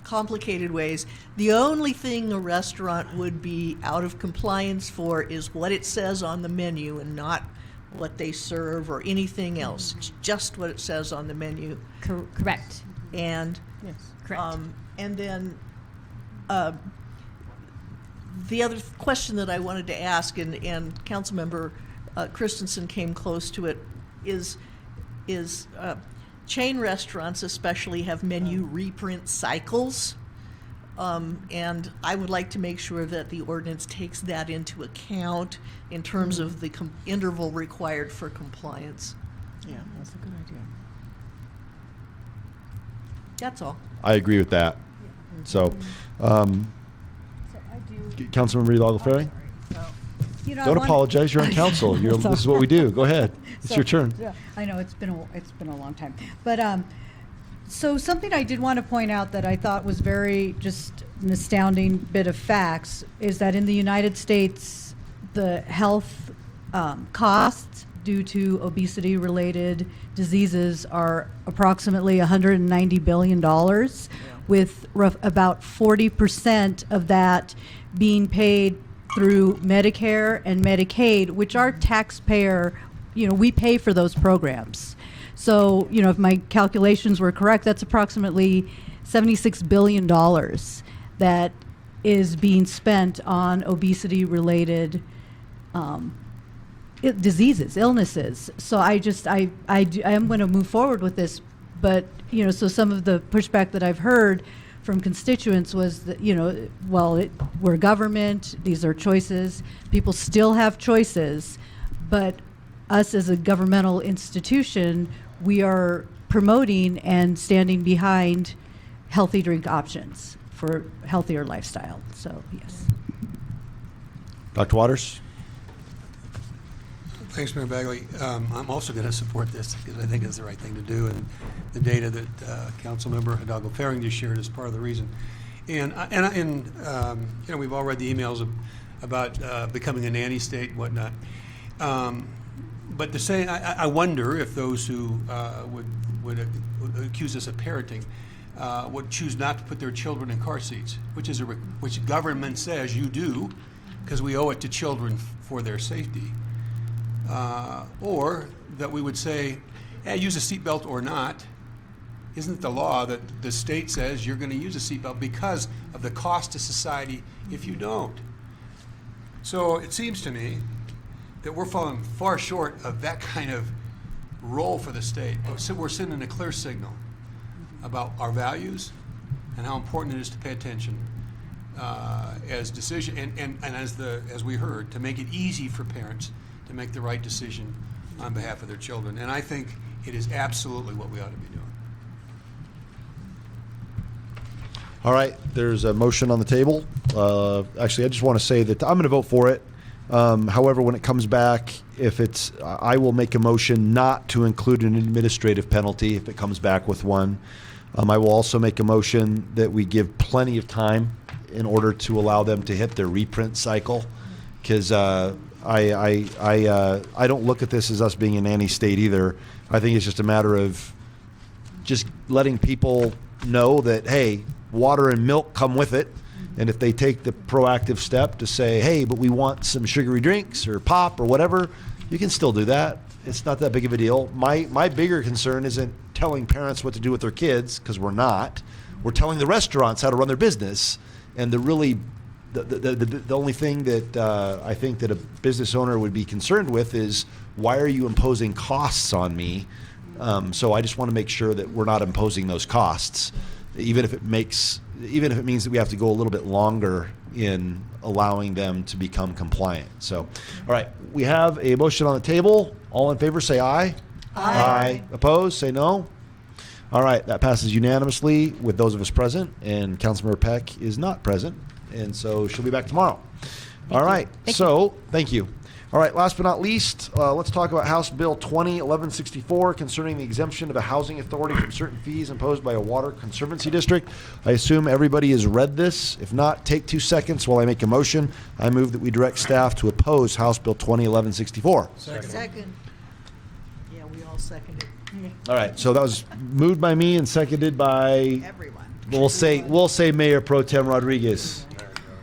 Speaker 3: complicated ways, the only thing a restaurant would be out of compliance for is what it says on the menu and not what they serve or anything else. It's just what it says on the menu.
Speaker 13: Correct.
Speaker 3: And
Speaker 10: Yes.
Speaker 13: Correct.
Speaker 3: and then the other question that I wanted to ask, and Councilmember Christensen came close to it, is chain restaurants especially have menu reprint cycles, and I would like to make sure that the ordinance takes that into account in terms of the interval required for compliance.
Speaker 10: Yeah, that's a good idea.
Speaker 3: That's all.
Speaker 1: I agree with that. So, Councilmember Hidalgo-Fahring?
Speaker 8: You know,
Speaker 1: Don't apologize. You're on council. This is what we do. Go ahead. It's your turn.
Speaker 8: Yeah, I know it's been a long time, but so something I did want to point out that I thought was very just an astounding bit of facts is that in the United States, the health costs due to obesity-related diseases are approximately $190 billion, with about 40% of that being paid through Medicare and Medicaid, which are taxpayer, we pay for those programs. So, if my calculations were correct, that's approximately $76 billion that is being spent on obesity-related diseases, illnesses. So I am going to move forward with this, but, so some of the pushback that I've heard from constituents was that, we're government, these are choices, people still have choices, but us as a governmental institution, we are promoting and standing behind healthy drink options for healthier lifestyle. So, yes.
Speaker 1: Dr. Waters?
Speaker 7: Thanks, Mayor Bagley. I'm also going to support this because I think it's the right thing to do, and the data that Councilmember Hidalgo-Fahring just shared is part of the reason. And we've all read the emails about becoming a nanny state and whatnot. But to say, I wonder if those who would accuse us of parenting would choose not to put their children in car seats, which government says you do, because we owe it to children for their safety. Or that we would say, use a seatbelt or not. Isn't it the law that the state says you're going to use a seatbelt because of the cost to society if you don't? So it seems to me that we're falling far short of that kind of role for the state. So we're sending a clear signal about our values and how important it is to pay attention as decision and as we heard, to make it easy for parents to make the right decision on behalf of their children. And I think it is absolutely what we ought to be doing.
Speaker 1: All right, there's a motion on the table. Actually, I just want to say that I'm going to vote for it. However, when it comes back, I will make a motion not to include an administrative penalty if it comes back with one. I will also make a motion that we give plenty of time in order to allow them to hit their reprint cycle, because I don't look at this as us being a nanny state either. I think it's just a matter of just letting people know that, hey, water and milk come with it. And if they take the proactive step to say, hey, but we want some sugary drinks or pop or whatever, you can still do that. It's not that big of a deal. My bigger concern isn't telling parents what to do with their kids, because we're not. We're telling the restaurants how to run their business. And the only thing that I think that a business owner would be concerned with is, why are you imposing costs on me? So I just want to make sure that we're not imposing those costs, even if it means that we have to go a little bit longer in allowing them to become compliant. So, all right, we have a motion on the table. All in favor, say aye. Aye. Opposed, say no. All right, that passes unanimously with those of us present, and Councilmember Peck is not present, and so she'll be back tomorrow. All right, thank you. All right, last but not least, let's talk about House Bill 201164 concerning the exemption of a housing authority from certain fees imposed by a water conservancy district. I assume everybody has read this. If not, take 2 seconds while I make a motion. I move that we direct staff to oppose House Bill 201164.
Speaker 3: Second. Yeah, we all seconded.
Speaker 1: All right, so that was moved by me and seconded by
Speaker 3: Everyone.
Speaker 1: We'll say Mayor Pro Tem Rodriguez.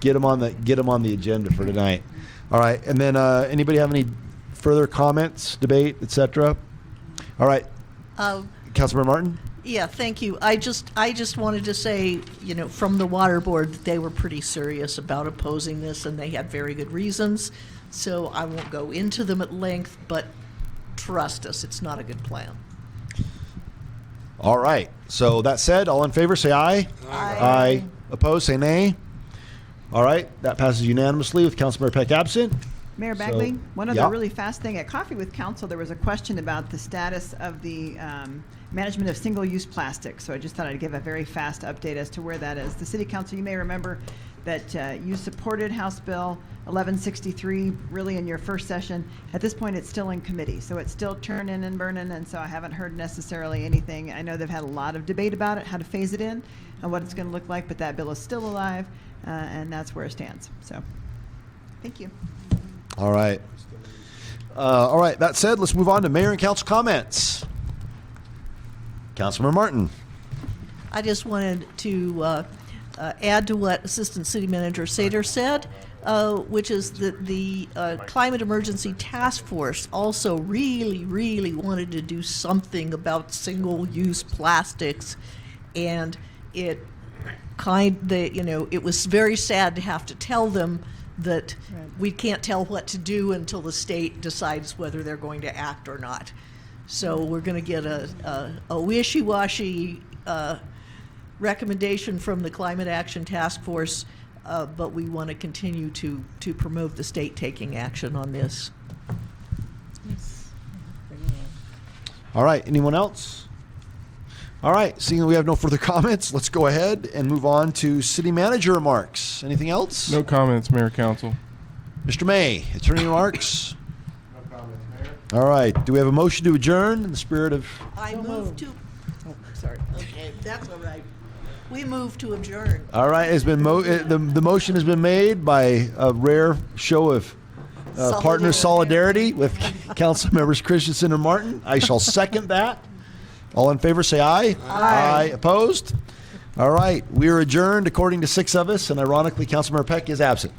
Speaker 1: Get him on the agenda for tonight. All right, and then anybody have any further comments, debate, etc.? All right, Councilmember Martin.
Speaker 3: Yeah, thank you. I just wanted to say, from the Water Board, that they were pretty serious about opposing this, and they had very good reasons. So I won't go into them at length, but trust us, it's not a good plan.
Speaker 1: All right. So that said, all in favor, say aye. Aye. Opposed, say nay. All right. That passes unanimously with Councilmember Peck absent.
Speaker 17: Mayor Bagley, one other
Speaker 1: yeah.
Speaker 17: really fast thing. At Coffee with Council, there was a question about the status of the management of single-use plastic. So I just thought I'd give a very fast update as to where that is. The City Council, you may remember that you supported House Bill 1163 really in your first session. At this point, it's still in committee. So it's still churning and burning, and so I haven't heard necessarily anything. I know they've had a lot of debate about it, how to phase it in, and what it's going to look like, but that bill is still alive, and that's where it stands. So thank you.
Speaker 1: All right. All right. That said, let's move on to Mayor and Council comments. Councilmember Martin.
Speaker 3: I just wanted to add to what Assistant City Manager Sater said, which is that the Climate Emergency Task Force also really wanted to do something about single-use plastics, and it was very sad to have to tell them that we can't tell what to do until the state decides whether they're going to act or not. So we're going to get a wishy-washy recommendation from the Climate Action Task Force, but we want to continue to promote the state taking action on this.
Speaker 1: All right. Anyone else? All right. Seeing that we have no further comments, let's go ahead and move on to City Manager remarks. Anything else?
Speaker 5: No comments, Mayor Council.
Speaker 1: Mr. May, attorney remarks.
Speaker 5: No comments, Mayor.
Speaker 1: All right. Do we have a motion to adjourn in the spirit of?
Speaker 3: I move to. Oh, sorry. Okay, that's all right. We move to adjourn.
Speaker 1: All right. It's been the motion has been made by a rare show of partner solidarity with Council members Christensen and Martin. I shall second that. All in favor, say aye. Aye. Opposed? All right. We are adjourned according to 6 of us, and ironically, Councilmember Peck is absent.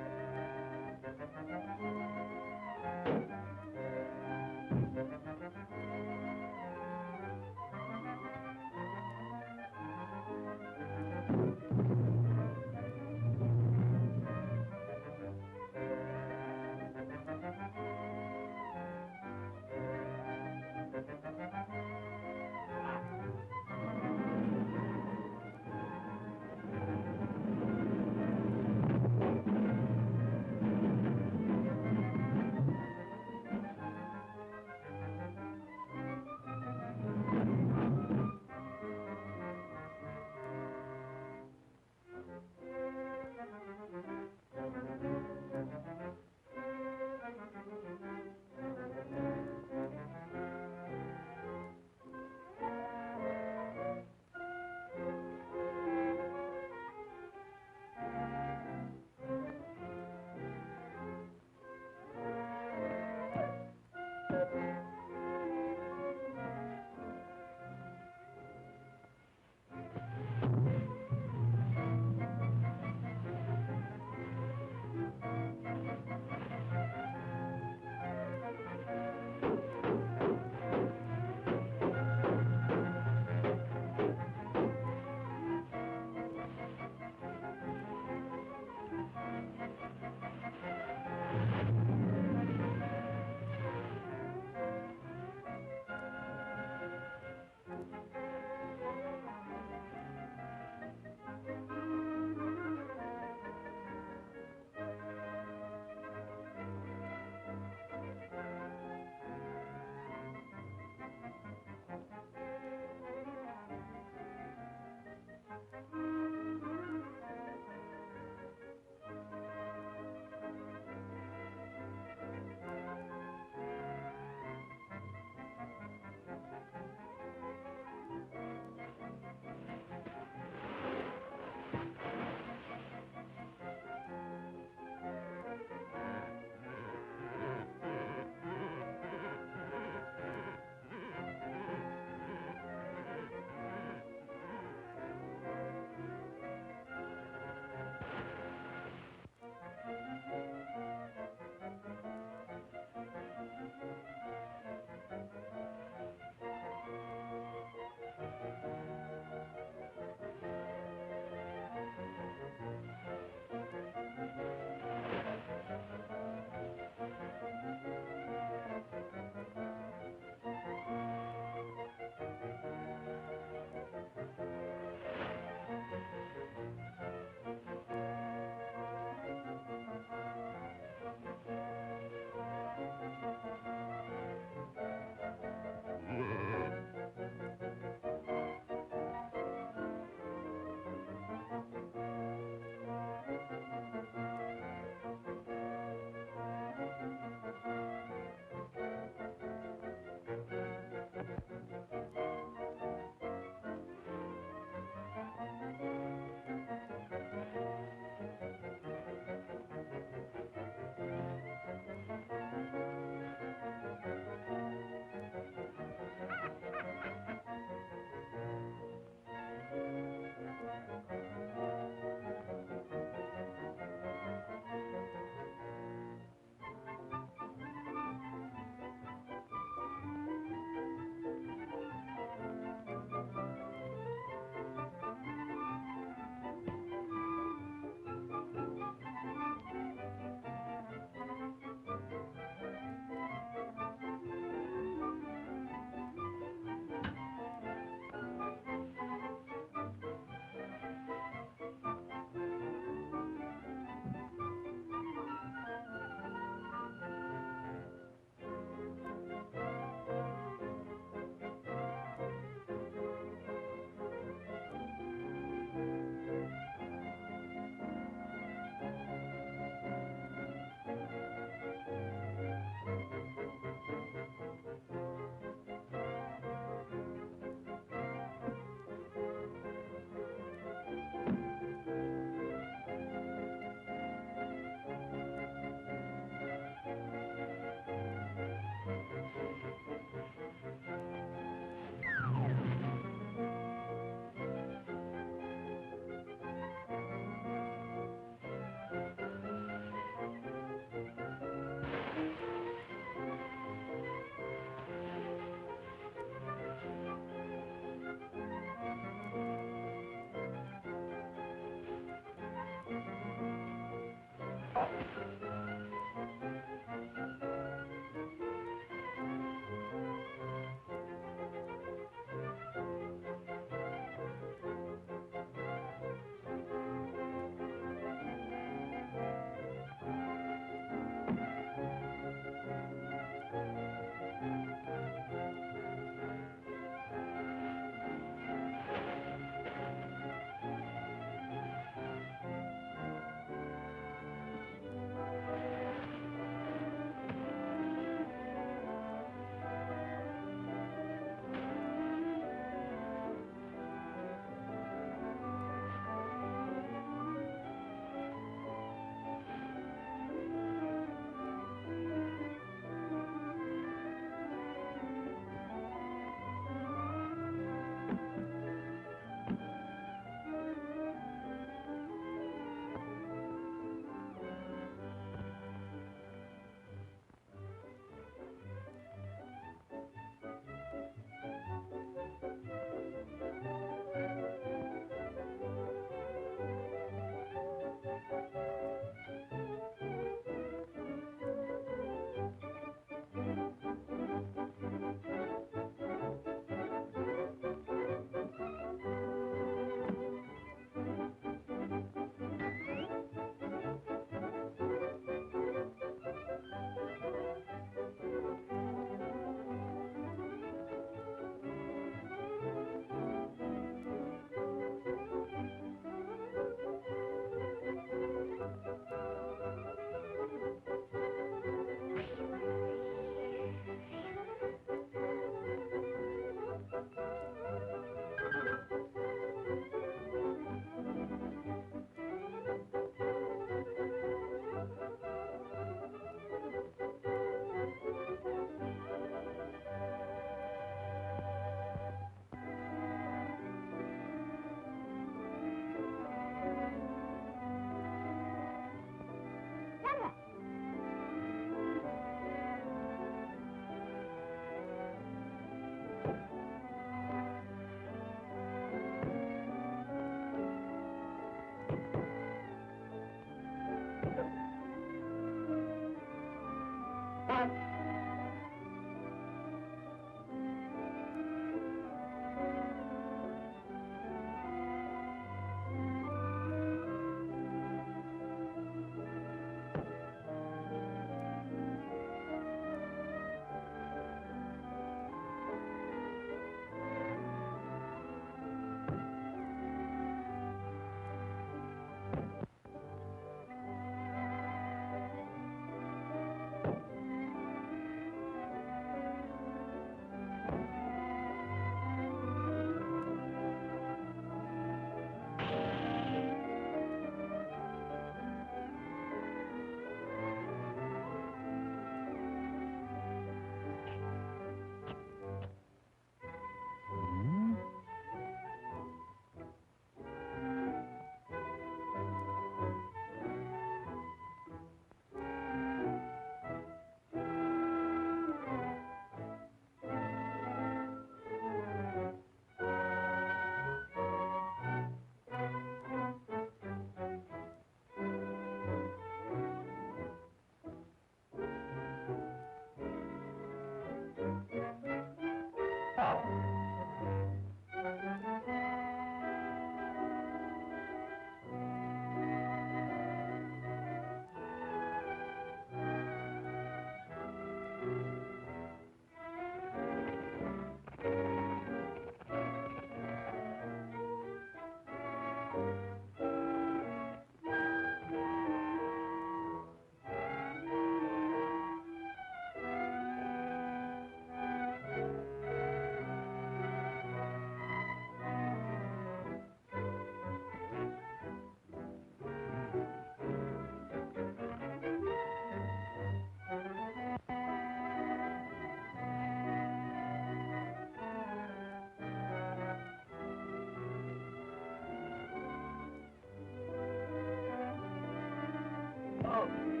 Speaker 18: Oh.